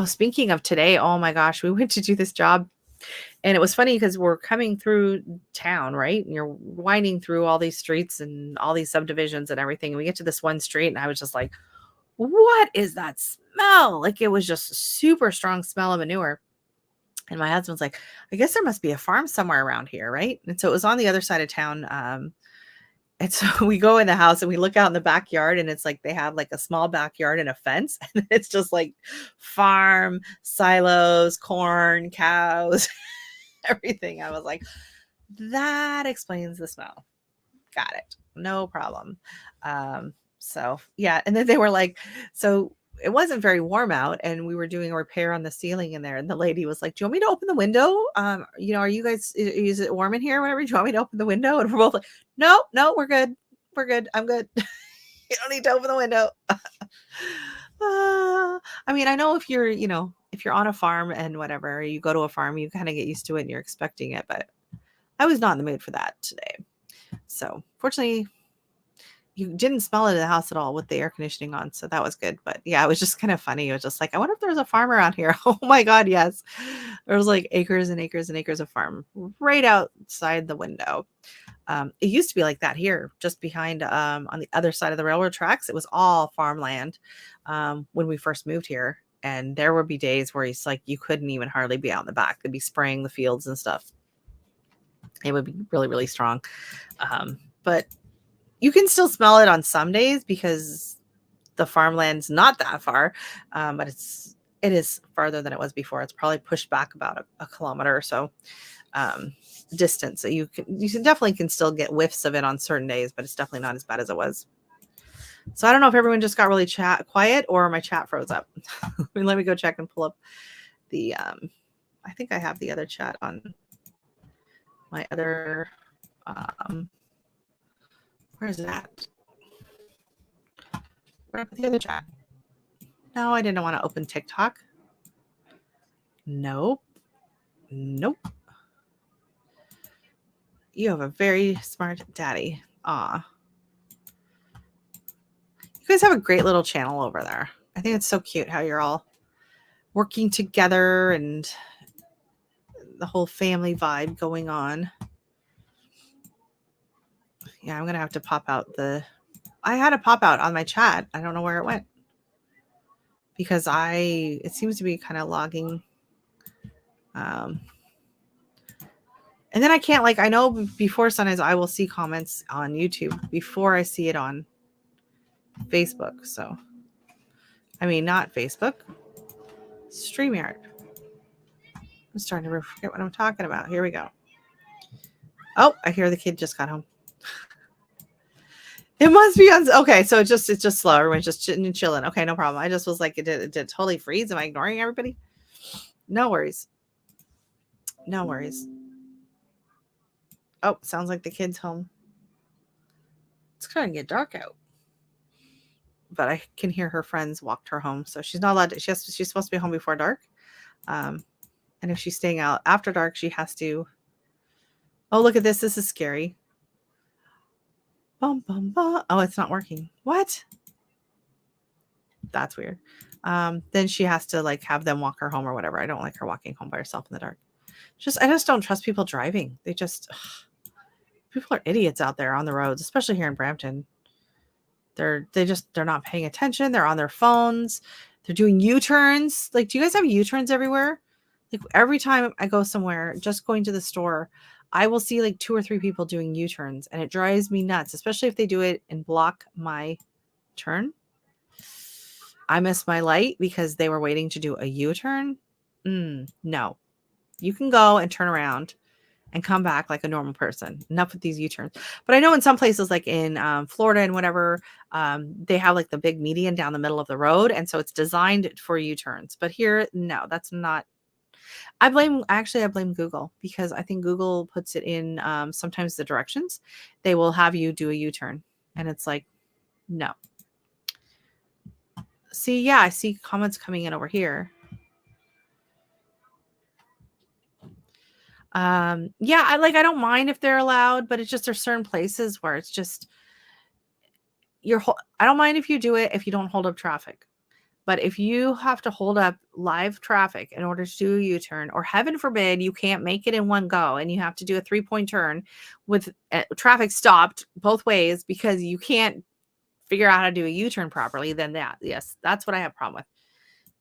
Speaking of today, oh my gosh, we went to do this job and it was funny because we're coming through town, right? And you're winding through all these streets and all these subdivisions and everything. And we get to this one street and I was just like, what is that smell? Like, it was just a super strong smell of manure. And my husband's like, I guess there must be a farm somewhere around here, right? And so it was on the other side of town. And so we go in the house and we look out in the backyard and it's like they have like a small backyard and a fence. And it's just like farm, silos, corn, cows, everything. I was like, that explains the smell. Got it. No problem. So yeah. And then they were like, so it wasn't very warm out and we were doing a repair on the ceiling in there. And the lady was like, do you want me to open the window? Are you guys, is it warm in here? Whatever. Do you want me to open the window? And we're both like, no, we're good. We're good. I'm good. You don't need to open the window. I mean, I know if you're on a farm and whatever, you go to a farm, you kind of get used to it and you're expecting it, but I was not in the mood for that today. So fortunately, you didn't smell it in the house at all with the air conditioning on. So that was good. But yeah, it was just kind of funny. It was just like, I wonder if there's a farm around here. Oh my God, yes. There was like acres and acres and acres of farm right outside the window. It used to be like that here, just behind on the other side of the railroad tracks. It was all farmland when we first moved here. And there would be days where it's like you couldn't even hardly be out in the back. They'd be spraying the fields and stuff. It would be really, really strong. But you can still smell it on some days because the farmland's not that far, but it is farther than it was before. It's probably pushed back about a kilometer or so distance. So you definitely can still get whiffs of it on certain days, but it's definitely not as bad as it was. So I don't know if everyone just got really quiet or my chat froze up. Let me go check and pull up the, I think I have the other chat on my other, where is that? Where the other chat? No, I didn't want to open TikTok. Nope. You have a very smart daddy. Aw. You guys have a great little channel over there. I think it's so cute how you're all working together and the whole family vibe going on. Yeah, I'm going to have to pop out I had a pop out on my chat. I don't know where it went because it seems to be kind of logging. And then I can't, like, I know before sometimes I will see comments on YouTube before I see it on Facebook. So, I mean, not Facebook, StreamYard. I'm starting to forget what I'm talking about. Here we go. Oh, I hear the kid just got home. It must be on. Okay, so it's just slow. Everyone's just chilling. Okay, no problem. I just was like, it did totally freeze. Am I ignoring everybody? No worries. No worries. Oh, sounds like the kid's home. It's starting to get dark out. But I can hear her friends walked her home. So she's not allowed to, she's supposed to be home before dark. And if she's staying out after dark, she has to. Oh, look at this. This is scary. Bum, bum, bum. Oh, it's not working. What? That's weird. Then she has to like have them walk her home or whatever. I don't like her walking home by herself in the dark. I just don't trust people driving. People are idiots out there on the roads, especially here in Brampton. They're not paying attention. They're on their phones. They're doing U-turns. Like, do you guys have U-turns everywhere? Like, every time I go somewhere, just going to the store, I will see like 2 or 3 people doing U-turns, and it drives me nuts, especially if they do it and block my turn. I missed my light because they were waiting to do a U-turn. No, you can go and turn around and come back like a normal person. Enough with these U-turns. But I know in some places like in Florida and whatever, they have like the big median down the middle of the road. And so it's designed for U-turns. But here, no, that's not. I blame Google, because I think Google puts it in sometimes the directions. They will have you do a U-turn. And it's like, no. See, yeah, I see comments coming in over here. Yeah, I don't mind if they're allowed, but it's just there's certain places where it's just I don't mind if you do it if you don't hold up traffic. But if you have to hold up live traffic in order to do a U-turn, or heaven forbid you can't make it in one go and you have to do a 3-point turn with traffic stopped both ways because you can't figure out how to do a U-turn properly, then that's what I have a problem with,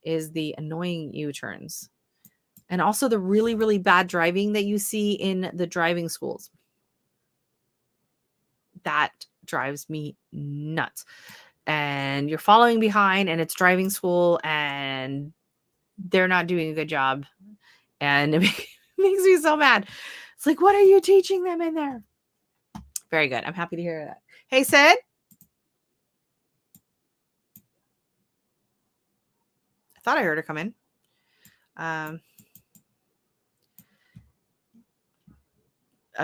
is the annoying U-turns. And also the really, really bad driving that you see in the driving schools. That drives me nuts. And you're following behind, and it's driving school, and they're not doing a good job. And it makes me so mad. It's like, what are you teaching them in there? Very good. I'm happy to hear that. Hey, Sid. I thought I heard her come in. A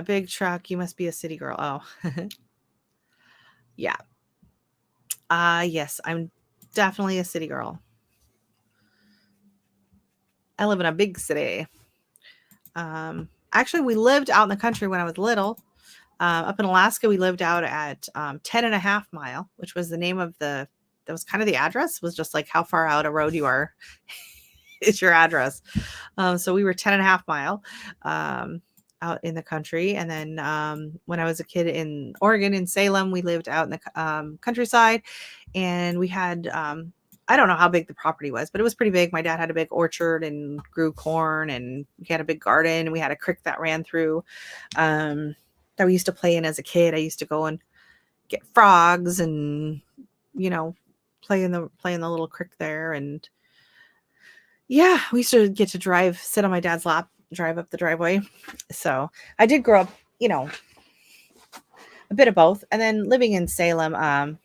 big truck. You must be a city girl. Oh, yeah. Yes, I'm definitely a city girl. I live in a big city. Actually, we lived out in the country when I was little. Up in Alaska, we lived out at 10.5 Mile, which was the name of that was kind of the address, was just like how far out a road you are is your address. So we were 10.5 Mile out in the country. And then when I was a kid in Oregon, in Salem, we lived out in the countryside, and we had I don't know how big the property was, but it was pretty big. My dad had a big orchard and grew corn, and he had a big garden, and we had a creek that ran through that we used to play in as a kid. I used to go and get frogs and, play in the little creek there. And yeah, we used to get to sit on my dad's lap, drive up the driveway. So I did grow up, a bit of both. And then living in Salem,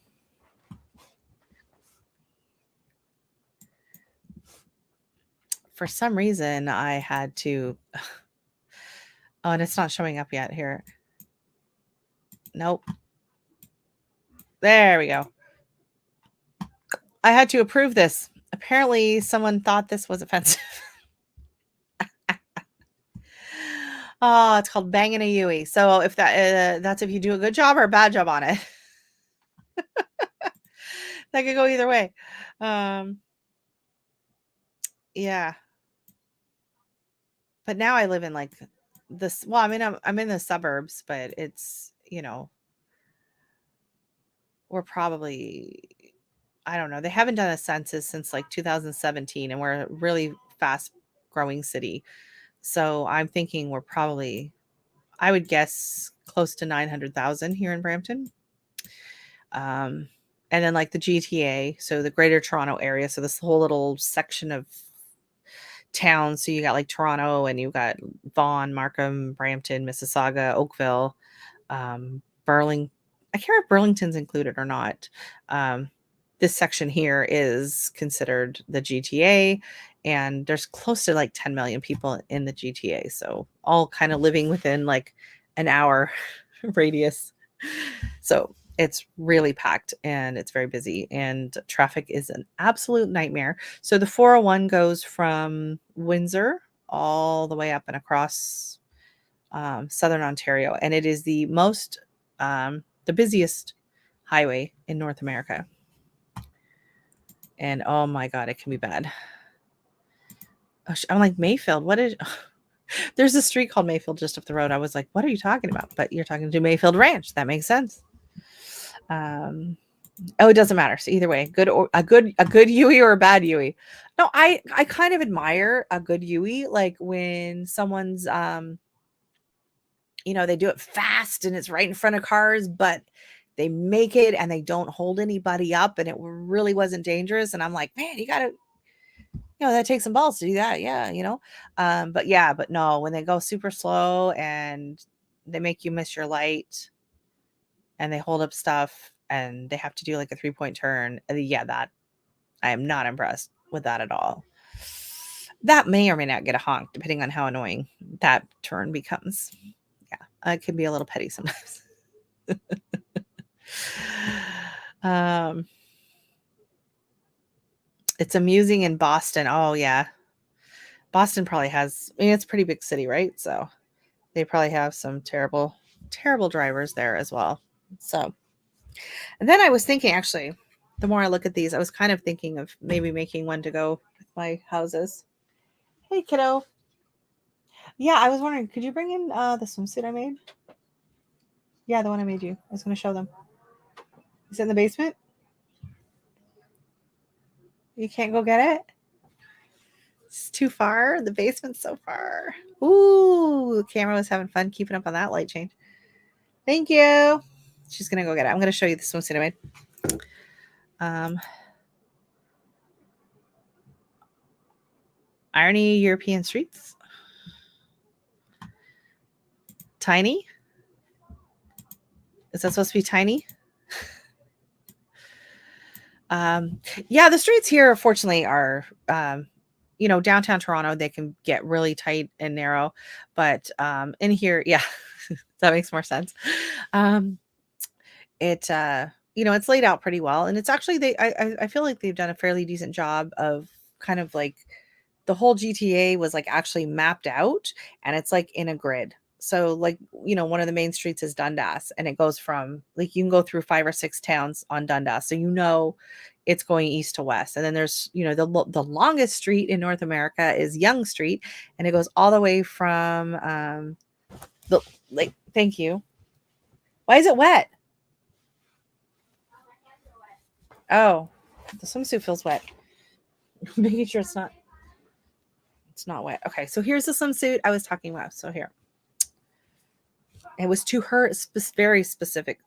for some reason I had to, oh, and it's not showing up yet here. Nope. There we go. I had to approve this. Apparently someone thought this was offensive. Oh, it's called banging a Yui. So if that's if you do a good job or a bad job on it. That could go either way. Yeah. but now I live in like this. Well, I mean, I'm in the suburbs, but it's, we're probably, I don't know. They haven't done a census since like 2017, and we're a really fast growing city. So I'm thinking we're probably, I would guess, close to 900,000 here in Brampton. And then like the GTA, so the Greater Toronto area. So this whole little section of town. So you got like Toronto, and you got Vaughan, Markham, Brampton, Mississauga, Oakville, Burlington. I can't remember if Burlington's included or not. This section here is considered the GTA, and there's close to like 10 million people in the GTA. So all kind of living within like an hour radius. So it's really packed and it's very busy, and traffic is an absolute nightmare. So the 401 goes from Windsor all the way up and across southern Ontario, and it is the busiest highway in North America. And oh my God, it can be bad. I'm like, Mayfield, what is... There's a street called Mayfield just up the road. I was like, what are you talking about? But you're talking to Mayfield Ranch. That makes sense. It doesn't matter. So either way, a good Yui or a bad Yui. No, I kind of admire a good Yui. Like when someone's, they do it fast and it's right in front of cars, but they make it and they don't hold anybody up, and it really wasn't dangerous. And I'm like, man, you gotta, that takes some balls to do that. Yeah. But no, when they go super slow and they make you miss your light and they hold up stuff and they have to do like a 3-point turn. That I am not impressed with that at all. That may or may not get a honk depending on how annoying that turn becomes. Yeah, it can be a little petty sometimes. It's amusing in Boston. Oh yeah. Boston probably has, it's a pretty big city, right? So they probably have some terrible, terrible drivers there as well. So, and then I was thinking, actually, the more I look at these, I was kind of thinking of maybe making one to go with my houses. Hey, kiddo. Yeah, I was wondering, could you bring in the swimsuit I made? Yeah, the one I made you. I was going to show them. Is it in the basement? You can't go get it? It's too far. The basement's so far. Ooh, the camera was having fun keeping up on that light change. Thank you. She's going to go get it. I'm going to show you the swimsuit I made. Irony European Streets. Tiny. Is that supposed to be tiny? The streets here, fortunately, are, downtown Toronto, they can get really tight and narrow. But in here, yeah, that makes more sense. It's laid out pretty well. And it's actually, I feel like they've done a fairly decent job of kind of like the whole GTA was like actually mapped out, and it's like in a grid. So like, one of the main streets is Dundas, and it goes from like, you can go through 5 or 6 towns on Dundas. So, it's going east to west. And then there's, the longest street in North America is Yonge Street. And it goes all the way from, thank you. Why is it wet? Oh, the swimsuit feels wet. Making sure it's not wet. Okay. So here's the swimsuit I was talking about. So here. It was to her very specific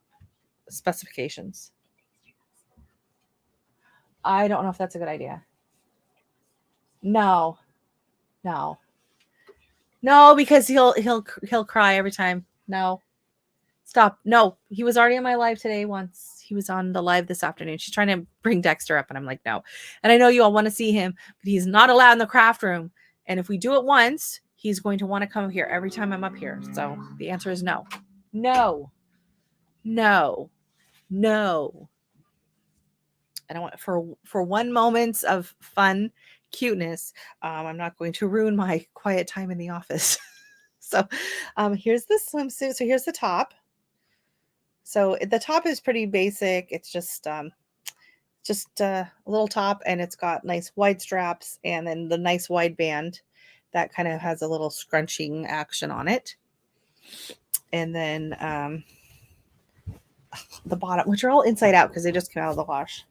specifications. I don't know if that's a good idea. No, because he'll cry every time. No, stop. No, he was already on my live today once. He was on the live this afternoon. She's trying to bring Dexter up, and I'm like, no. And I know you all want to see him, but he's not allowed in the craft room. And if we do it once, he's going to want to come here every time I'm up here. So the answer is no. No. I don't want for 1 moment of fun, cuteness. I'm not going to ruin my quiet time in the office. So here's the swimsuit. So here's the top. So the top is pretty basic. It's just a little top, and it's got nice wide straps and then the nice wide band that kind of has a little scrunching action on it. And then the bottom, which are all inside out because they just came out of the wash.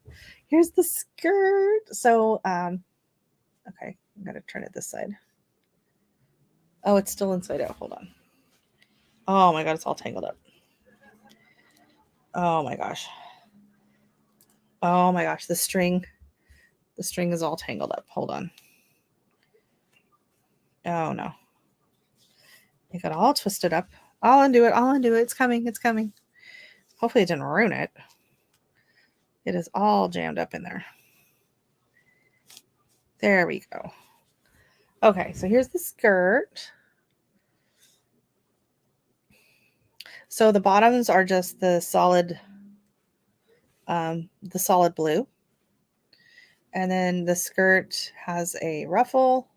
Here's the skirt. So, okay, I'm going to turn it this side. Oh, it's still inside out. Hold on. Oh my God, it's all tangled up. Oh my gosh. Oh my gosh, the string is all tangled up. Hold on. Oh no. It got all twisted up. I'll undo it. It's coming. It's coming. Hopefully it didn't ruin it. It is all jammed up in there. There we go. Okay, so here's the skirt. So the bottoms are just the solid blue. And then the skirt has a ruffle.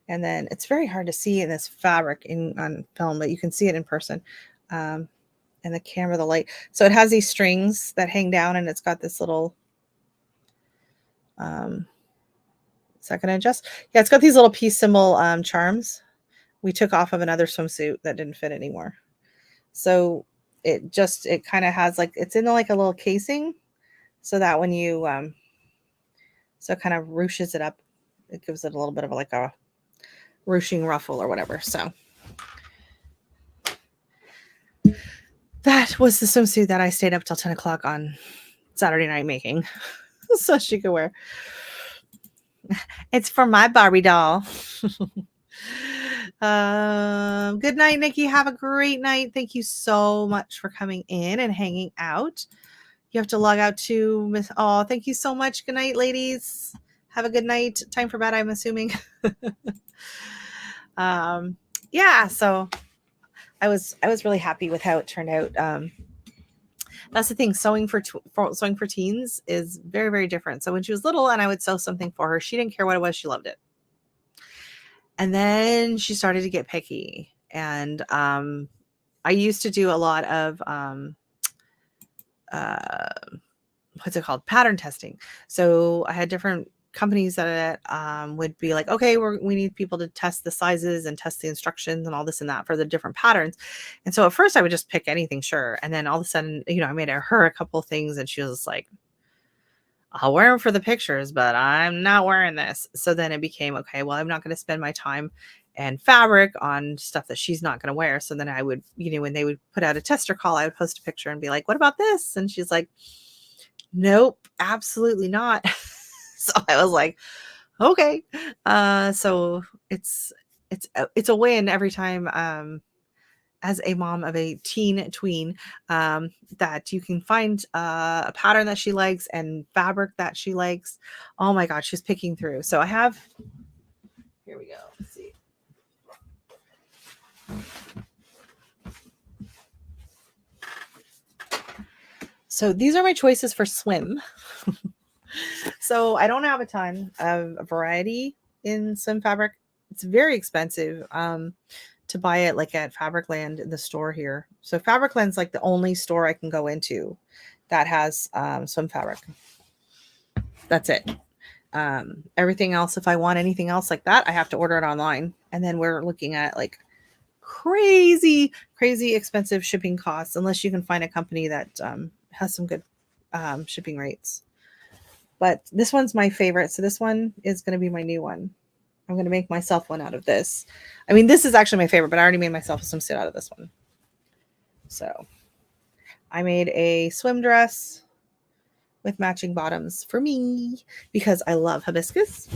And then it's very hard to see in this fabric on film, but you can see it in person. And the camera, the light. So it has these strings that hang down, and it's got this little, is that going to adjust? Yeah, it's got these little peace symbol charms. We took off of another swimsuit that didn't fit anymore. So it kind of has like, it's in like a little casing so that when you, so it kind of ruches it up. It gives it a little bit of like a ruching ruffle or whatever. So that was the swimsuit that I stayed up till 10 o'clock on Saturday night making so she could wear. It's for my Barbie doll. Good night, Nikki. Have a great night. Thank you so much for coming in and hanging out. You have to log out to Miss. Oh, thank you so much. Good night, ladies. Have a good night. Time for bed, I'm assuming. Yeah, so I was really happy with how it turned out. That's the thing. Sewing for teens is very, very different. So when she was little and I would sew something for her, she didn't care what it was. She loved it. And then she started to get picky. And I used to do a lot of what's it called? Pattern testing. So I had different companies that would be like, okay, we need people to test the sizes and test the instructions and all this and that for the different patterns. And so at first I would just pick anything, sure. And then all of a sudden, I made her a couple of things and she was like, I'll wear them for the pictures, but I'm not wearing this. So then it became, okay, well, I'm not going to spend my time and fabric on stuff that she's not going to wear. So then I would, when they would put out a tester call, I would post a picture and be like, what about this? And she's like, nope, absolutely not. So I was like, okay. So it's a win every time, as a mom of a teen tween, that you can find a pattern that she likes and fabric that she likes. Oh my God, she's picking through. So I have, here we go. Let's see. So these are my choices for swim. So I don't have a ton of variety in swim fabric. It's very expensive to buy it like at Fabricland in the store here. So Fabricland's like the only store I can go into that has swim fabric. That's it. Everything else, if I want anything else like that, I have to order it online. And then we're looking at like crazy expensive shipping costs, unless you can find a company that has some good shipping rates. But this one's my favorite. So this one is going to be my new one. I'm going to make myself one out of this. I mean, this is actually my favorite, but I already made myself a swimsuit out of this one. So I made a swim dress with matching bottoms for me because I love hibiscus.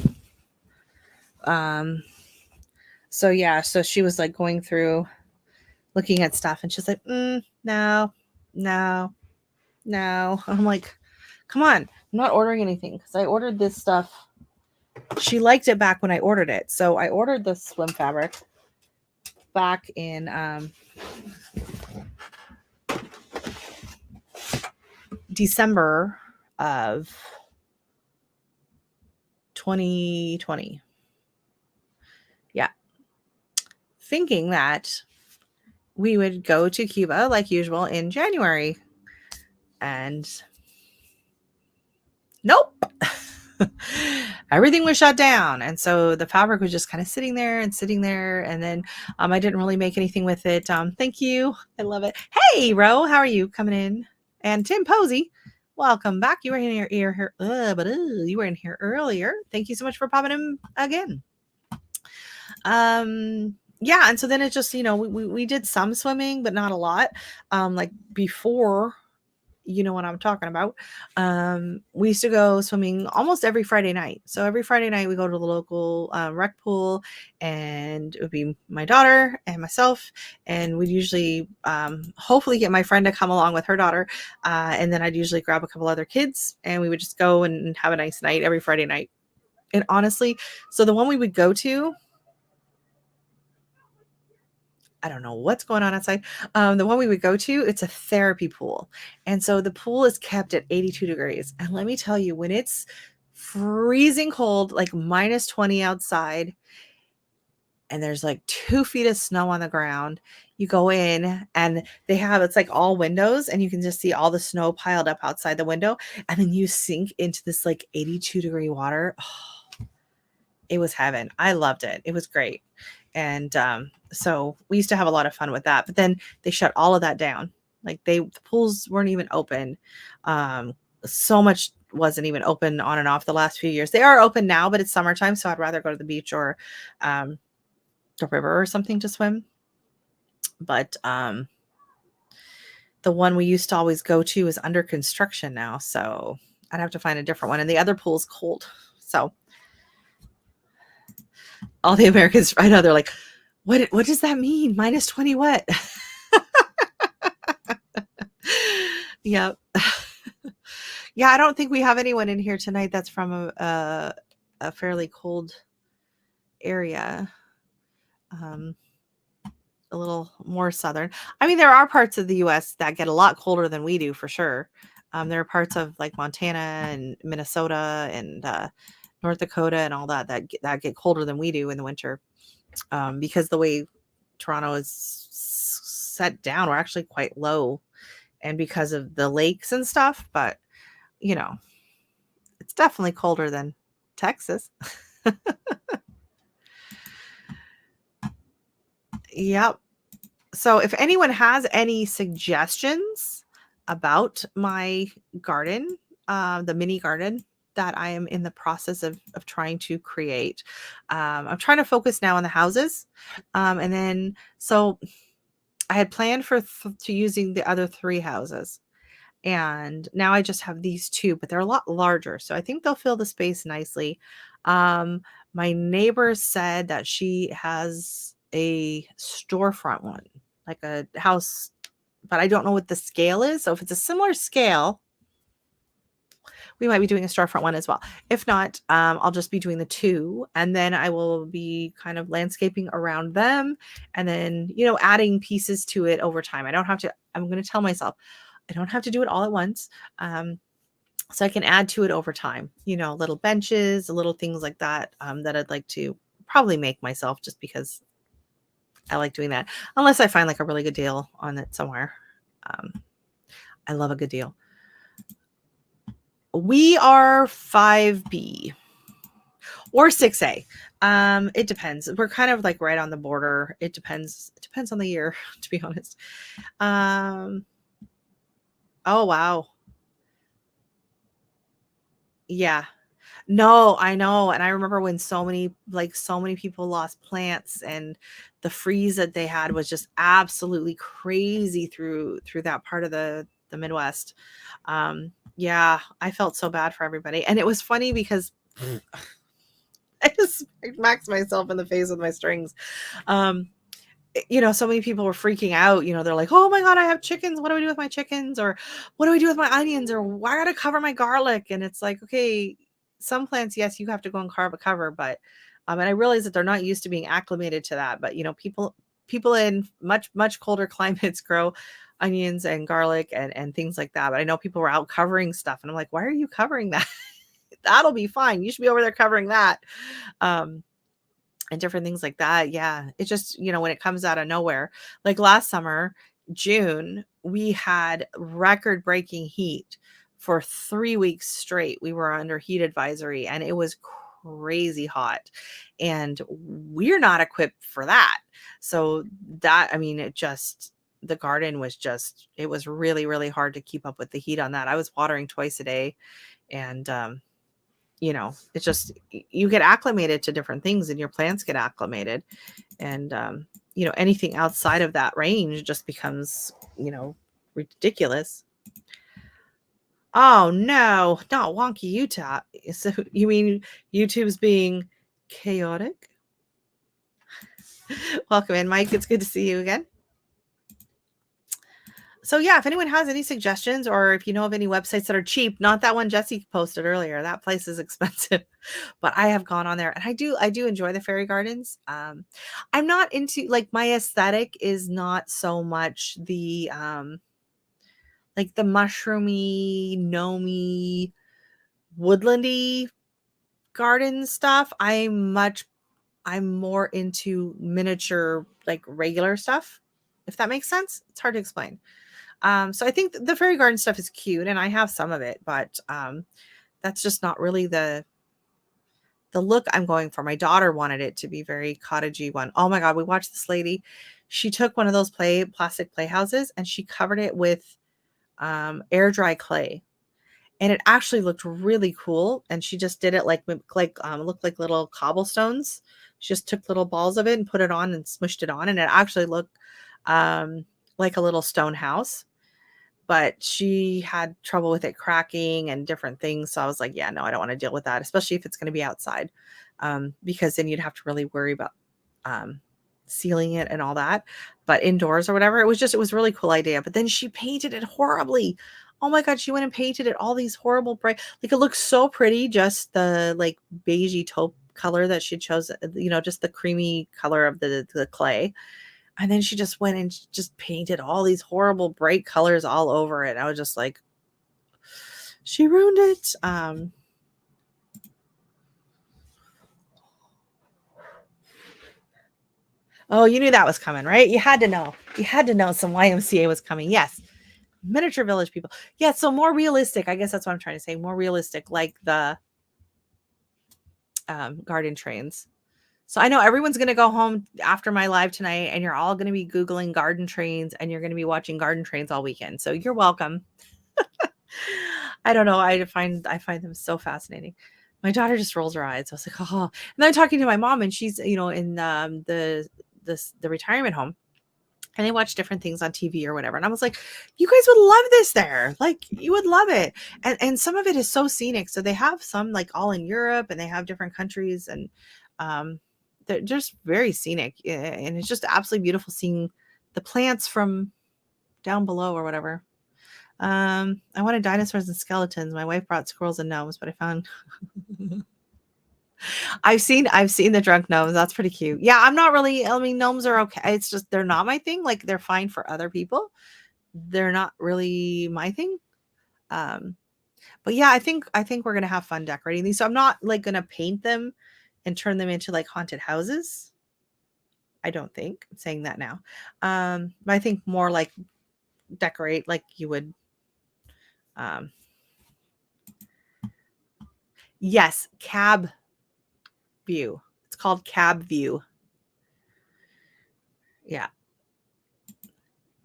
So yeah, so she was like going through looking at stuff and she's like, no. I'm like, come on, I'm not ordering anything because I ordered this stuff. She liked it back when I ordered it. So I ordered this swim fabric back in December of 2020. Yeah. Thinking that we would go to Cuba like usual in January. And nope. Everything was shut down. And so the fabric was just kind of sitting there and sitting there. And then I didn't really make anything with it. Thank you. I love it. Hey, Ro, how are you coming in? And Tim Posey, welcome back. You were in your ear here, you were in here earlier. Thank you so much for popping in again. Yeah, and so then it just, we did some swimming, but not a lot. Like before, you know what I'm talking about. We used to go swimming almost every Friday night. So every Friday night we go to the local rec pool, and it would be my daughter and myself, and we'd usually hopefully get my friend to come along with her daughter, and then I'd usually grab a couple other kids, and we would just go and have a nice night every Friday night. And honestly, so the one we would go to, I don't know what's going on outside. The one we would go to, it's a therapy pool. And so the pool is kept at 82 degrees. And let me tell you, when it's freezing cold, like minus 20 outside, and there's like 2 feet of snow on the ground, you go in and it's like all windows, and you can just see all the snow piled up outside the window. And then you sink into this like 82-degree water. Oh, it was heaven. I loved it. It was great. And so we used to have a lot of fun with that, but then they shut all of that down. Like the pools weren't even open. So much wasn't even open on and off the last few years. They are open now, but it's summertime, so I'd rather go to the beach or the river or something to swim. But the one we used to always go to is under construction now, so I'd have to find a different one. And the other pool's cold, so all the Americans, I know, they're like, what does that mean? Minus 20 what? Yep. Yeah, I don't think we have anyone in here tonight that's from a fairly cold area. A little more southern. I mean, there are parts of the US that get a lot colder than we do, for sure. There are parts of like Montana and Minnesota and North Dakota and all that get colder than we do in the winter, because the way Toronto is set down, we're actually quite low, and because of the lakes and stuff. But it's definitely colder than Texas. Yep. So if anyone has any suggestions about my garden, the mini garden that I am in the process of trying to create, I'm trying to focus now on the houses. And then, so I had planned to using the other 3 houses. And now I just have these 2, but they're a lot larger. So I think they'll fill the space nicely. My neighbor said that she has a storefront one, like a house, but I don't know what the scale is. So if it's a similar scale, we might be doing a storefront one as well. If not, I'll just be doing the 2, and then I will be kind of landscaping around them, and then, adding pieces to it over time. I'm going to tell myself, I don't have to do it all at once. So I can add to it over time, little benches, little things like that, that I'd like to probably make myself, just because I like doing that, unless I find like a really good deal on it somewhere. I love a good deal. We are 5B or 6A. It depends. We're kind of like right on the border. It depends on the year, to be honest. Oh, wow. Yeah. No, I know. And I remember when so many people lost plants, and the freeze that they had was just absolutely crazy through that part of the Midwest. Yeah, I felt so bad for everybody. And it was funny because I just smacked myself in the face with my strings. So many people were freaking out. They're like, oh my God, I have chickens. What do I do with my chickens? Or what do I do with my onions? Or why gotta cover my garlic? And it's like, okay, some plants, yes, you have to go and carve a cover, but and I realize that they're not used to being acclimated to that. But people in much colder climates grow onions and garlic and things like that. But I know people were out covering stuff, and I'm like, why are you covering that? That'll be fine. You should be over there covering that. And different things like that. Yeah. It just, when it comes out of nowhere, like last summer, June, we had record breaking heat for 3 weeks straight. We were under heat advisory and it was crazy hot, and we're not equipped for that. So that, I mean, the garden was it was really, really hard to keep up with the heat on that. I was watering twice a day, and it's just, you get acclimated to different things and your plants get acclimated, and anything outside of that range just becomes ridiculous. Oh no, not wonky Utah. So you mean YouTube's being chaotic? Welcome in, Mike. It's good to see you again. So yeah, if anyone has any suggestions, or if you know of any websites that are cheap, not that one Jesse posted earlier, that place is expensive, but I have gone on there and I do enjoy the fairy gardens. I'm not into, like, my aesthetic is not so much the like the mushroomy, gnomey, woodlandy garden stuff. I'm more into miniature, like regular stuff, if that makes sense. It's hard to explain. So I think the fairy garden stuff is cute, and I have some of it, but that's just not really the look I'm going for. My daughter wanted it to be very cottagey one. Oh my God, we watched this lady. She took one of those plastic playhouses and she covered it with air dry clay, and it actually looked really cool. And she just did it like looked like little cobblestones. She just took little balls of it and put it on and smushed it on, and it actually looked like a little stone house. But she had trouble with it cracking and different things. So I was like, yeah, no, I don't want to deal with that, especially if it's going to be outside, because then you'd have to really worry about sealing it and all that. But indoors or whatever, it was a really cool idea. But then she painted it horribly. Oh my God, she went and painted it all these horrible bright, like, it looks so pretty, just the like beigey taupe color that she chose, just the creamy color of the clay. And then she just went and just painted all these horrible bright colors all over it. I was just like, she ruined it. Oh, you knew that was coming, right? You had to know. You had to know some YMCA was coming. Yes. Miniature village people. Yeah. So more realistic. I guess that's what I'm trying to say. More realistic, like the garden trains. So I know everyone's going to go home after my live tonight, and you're all going to be Googling garden trains, and you're going to be watching garden trains all weekend. So you're welcome. I don't know. I find them so fascinating. My daughter just rolls her eyes. I was like, oh. And then I'm talking to my mom, and she's, in the retirement home, and they watch different things on TV or whatever. And I was like, you guys would love this there. Like, you would love it. And some of it is so scenic. So they have some like all in Europe, and they have different countries, and they're just very scenic, and it's just absolutely beautiful seeing the plants from down below or whatever. I wanted dinosaurs and skeletons. My wife brought squirrels and gnomes, but I found I've seen the drunk gnomes. That's pretty cute. Yeah, I'm not really, I mean, gnomes are okay. It's just, they're not my thing. Like, they're fine for other people. They're not really my thing. But yeah, I think we're gonna have fun decorating these. So I'm not like gonna paint them and turn them into like haunted houses. I don't think. I'm saying that now. But I think more like decorate like you would. Yes, cab view. It's called cab view. Yeah.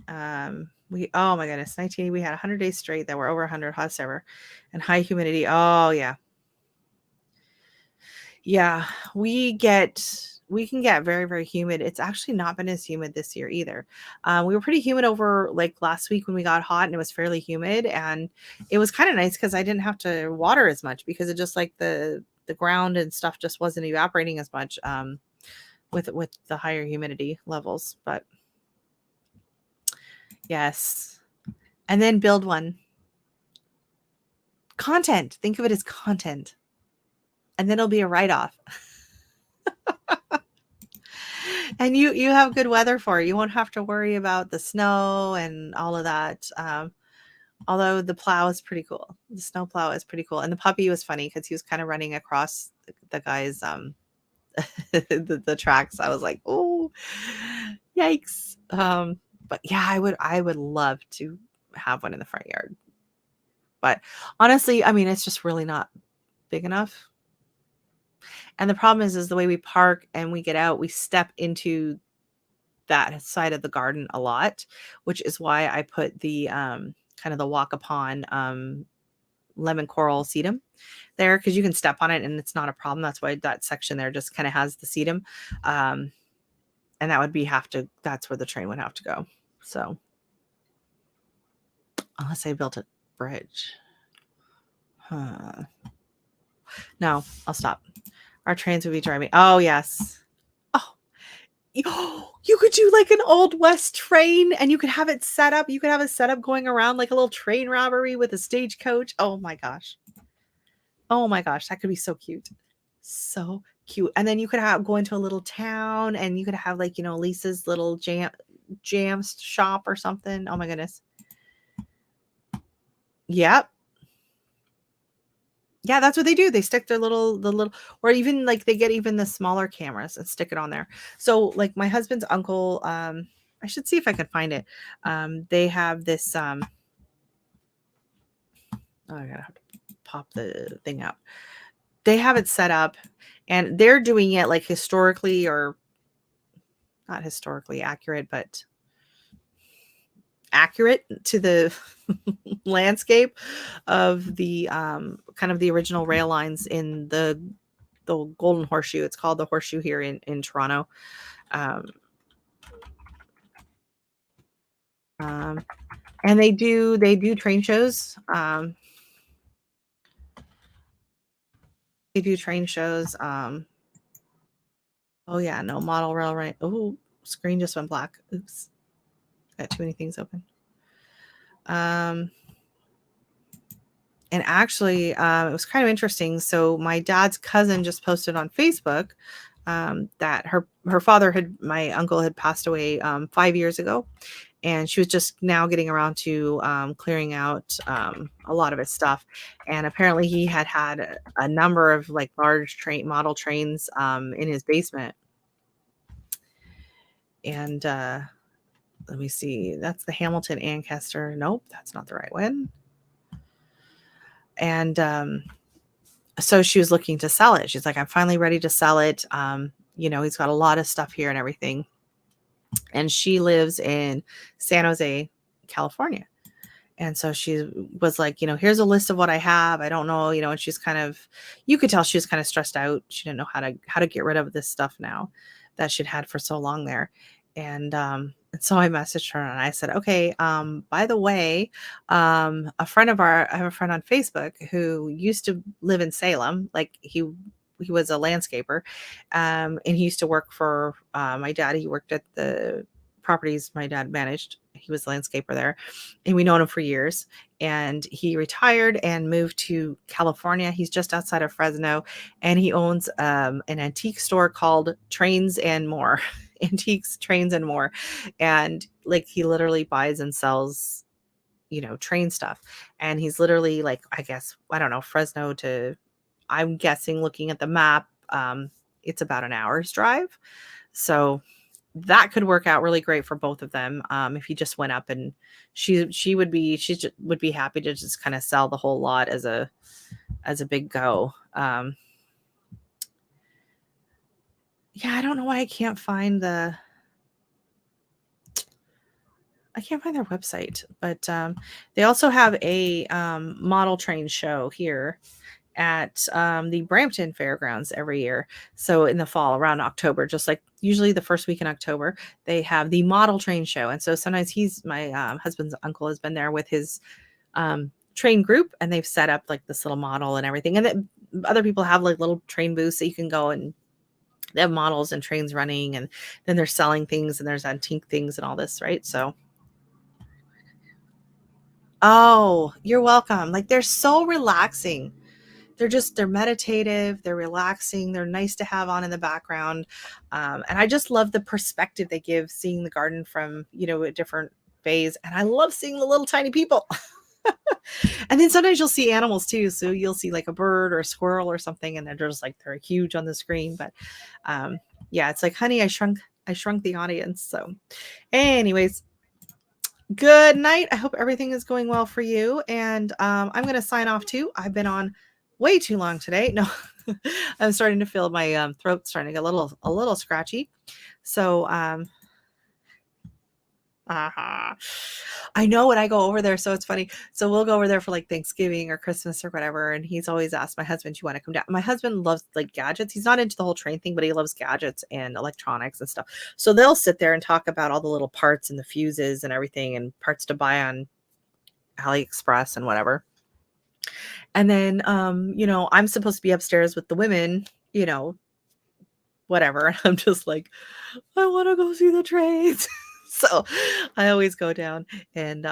Oh my goodness, 1980, we had 100 days straight that were over 100, hottest ever, and high humidity. Oh yeah. Yeah, we can get very, very humid. It's actually not been as humid this year either. We were pretty humid over like last week when we got hot, and it was fairly humid, and it was kind of nice because I didn't have to water as much, because it just like the ground and stuff just wasn't evaporating as much with the higher humidity levels. But yes, and then build one. Content. Think of it as content, and then it'll be a write-off. And you have good weather for it. You won't have to worry about the snow and all of that. Although the plow is pretty cool. The snow plow is pretty cool. And the puppy was funny because he was kind of running across the guy's the tracks. I was like, oh, yikes. But yeah, I would love to have one in the front yard. But honestly, I mean, it's just really not big enough. And the problem is the way we park and we get out, we step into that side of the garden a lot, which is why I put the kind of the walk upon lemon coral sedum there, because you can step on it and it's not a problem. That's why that section there just kind of has the sedum. And that would be that's where the train would have to go. So unless I built a bridge. Huh. No, I'll stop. Our trains would be driving. Oh, yes. Oh, you could do like an Old West train and you could have it set up. You could have it set up going around like a little train robbery with a stagecoach. Oh my gosh. Oh my gosh. That could be so cute. So cute. And then you could go into a little town and you could have like, Lisa's little jam shop or something. Oh my goodness. Yep. Yeah, that's what they do. They stick the little, or even like they get even the smaller cameras and stick it on there. So like my husband's uncle, I should see if I can find it. They have this, I gotta have to pop the thing out. They have it set up and they're doing it like historically, or not historically accurate, but accurate to the landscape of the kind of the original rail lines in the Golden Horseshoe. It's called the Horseshoe here in Toronto. And they do train shows. They do train shows. Oh yeah, no model railway. Oh, screen just went black. Oops. Got too many things open. And actually, it was kind of interesting. So my dad's cousin just posted on Facebook that her father my uncle had passed away 5 years ago, and she was just now getting around to clearing out a lot of his stuff. And apparently, he had a number of like large model trains in his basement. And let me see. That's the Hamilton Ancaster. Nope, that's not the right one. And so she was looking to sell it. She's like, I'm finally ready to sell it. He's got a lot of stuff here and everything. And she lives in San Jose, California. And so she was like, here's a list of what I have. I don't know, and she's you could tell she was kind of stressed out. She didn't know how to get rid of this stuff now that she'd had for so long there. And so I messaged her and I said, okay, by the way, I have a friend on Facebook who used to live in Salem. Like he was a landscaper, and he used to work for my dad. He worked at the properties my dad managed. He was a landscaper there, and we known him for years. And he retired and moved to California. He's just outside of Fresno, and he owns an antique store called Trains and More. Antiques, Trains and More. And like he literally buys and sells, train stuff. And he's literally like, I guess, I don't know, Fresno to, I'm guessing looking at the map, it's about an hour's drive. So that could work out really great for both of them. If he just went up, and she would be happy to just kind of sell the whole lot as a big go. Yeah, I don't know why I can't find their website, but they also have a model train show here at the Brampton Fairgrounds every year. So in the fall, around October, just like usually the first week in October, they have the model train show. And so sometimes my husband's uncle has been there with his train group, and they've set up like this little model and everything. And then other people have like little train booths that you can go, and they have models and trains running, and then they're selling things, and there's antique things and all this, right? So, oh, you're welcome. Like they're so relaxing. They're meditative, they're relaxing, they're nice to have on in the background. And I just love the perspective they give, seeing the garden from, a different phase. And I love seeing the little tiny people. And then sometimes you'll see animals too. So you'll see like a bird or a squirrel or something, and they're huge on the screen. But yeah, it's like, honey, I shrunk the audience. So anyways, good night. I hope everything is going well for you. And I'm going to sign off too. I've been on way too long today. No, I'm starting to feel my throat starting to get a little scratchy. So I know when I go over there, so it's funny. So we'll go over there for like Thanksgiving or Christmas or whatever, and he's always asked my husband, "Do you want to come down?" My husband loves like gadgets. He's not into the whole train thing, but he loves gadgets and electronics and stuff. So they'll sit there and talk about all the little parts and the fuses and everything and parts to buy on AliExpress and whatever. And then I'm supposed to be upstairs with the women, whatever. I'm just like, I want to go see the trains. So I always go down and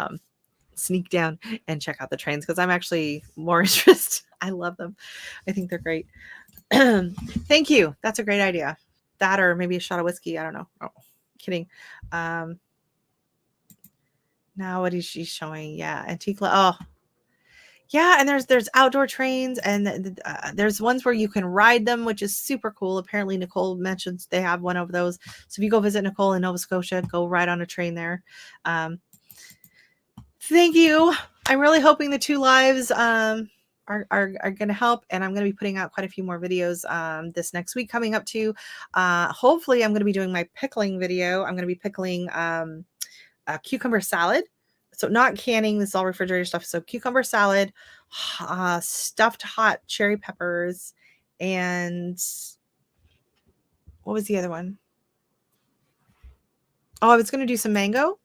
sneak down and check out the trains because I'm actually more interested. I love them. I think they're great. Thank you. That's a great idea. That or maybe a shot of whiskey. I don't know. Oh, kidding. Now what is she showing? Yeah, antique. Oh, yeah, and there's outdoor trains and there's ones where you can ride them, which is super cool. Apparently Nicole mentions they have one of those. So if you go visit Nicole in Nova Scotia, go ride on a train there. Thank you. I'm really hoping the 2 lives are going to help, and I'm going to be putting out quite a few more videos this next week coming up too. Hopefully I'm going to be doing my pickling video. I'm going to be pickling a cucumber salad. So not canning, this is all refrigerator stuff. So cucumber salad, stuffed hot cherry peppers, and what was the other one? Oh, I was going to do some mango.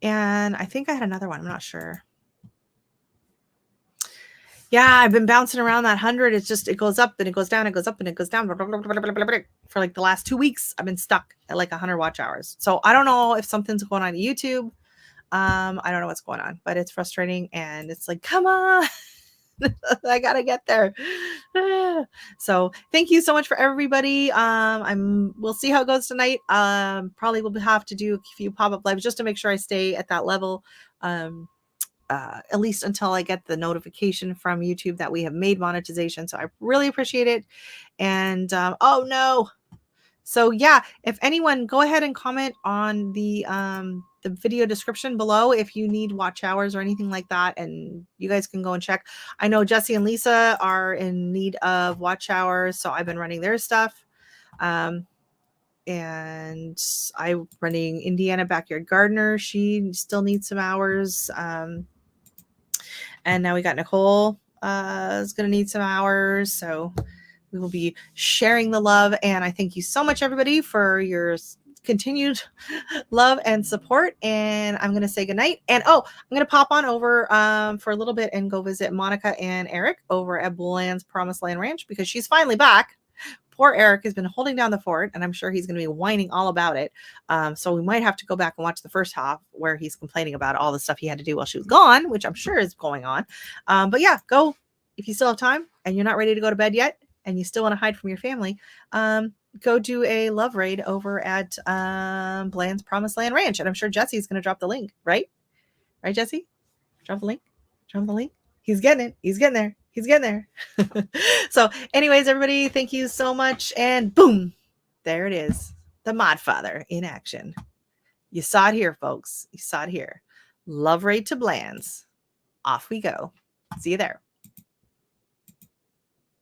And I think I had another one. I'm not sure. Yeah, I've been bouncing around that 100. It's just, it goes up and it goes down. It goes up and it goes down. For like the last 2 weeks, I've been stuck at like 100 watch hours. So I don't know if something's going on at YouTube. I don't know what's going on, but it's frustrating. And it's like, come on. I gotta get there. So thank you so much for everybody. We'll see how it goes tonight. Probably will have to do a few pop-up lives just to make sure I stay at that level. At least until I get the notification from YouTube that we have made monetization. So I really appreciate it. And oh no. So yeah, if anyone, go ahead and comment on the video description below if you need watch hours or anything like that, and you guys can go and check. I know Jesse and Lisa are in need of watch hours, so I've been running their stuff. And I'm running Indiana Backyard Gardener. She still needs some hours. And now we got Nicole is going to need some hours. So we will be sharing the love. And I thank you so much, everybody, for your continued love and support. And I'm going to say goodnight. And I'm going to pop on over for a little bit and go visit Monica and Eric over at Bland's Promised Land Ranch because she's finally back. Poor Eric has been holding down the fort, and I'm sure he's going to be whining all about it. So we might have to go back and watch the first half where he's complaining about all the stuff he had to do while she was gone, which I'm sure is going on. But yeah, go if you still have time and you're not ready to go to bed yet and you still want to hide from your family. Go do a love raid over at Bland's Promised Land Ranch. And I'm sure Jesse's going to drop the link, right? Right, Jesse? Drop the link. Drop the link. He's getting it. He's getting there. He's getting there. So anyways, everybody, thank you so much. And boom, there it is. The Mod Father in action. You saw it here, folks. You saw it here. Love raid to Bland's. Off we go. See you there.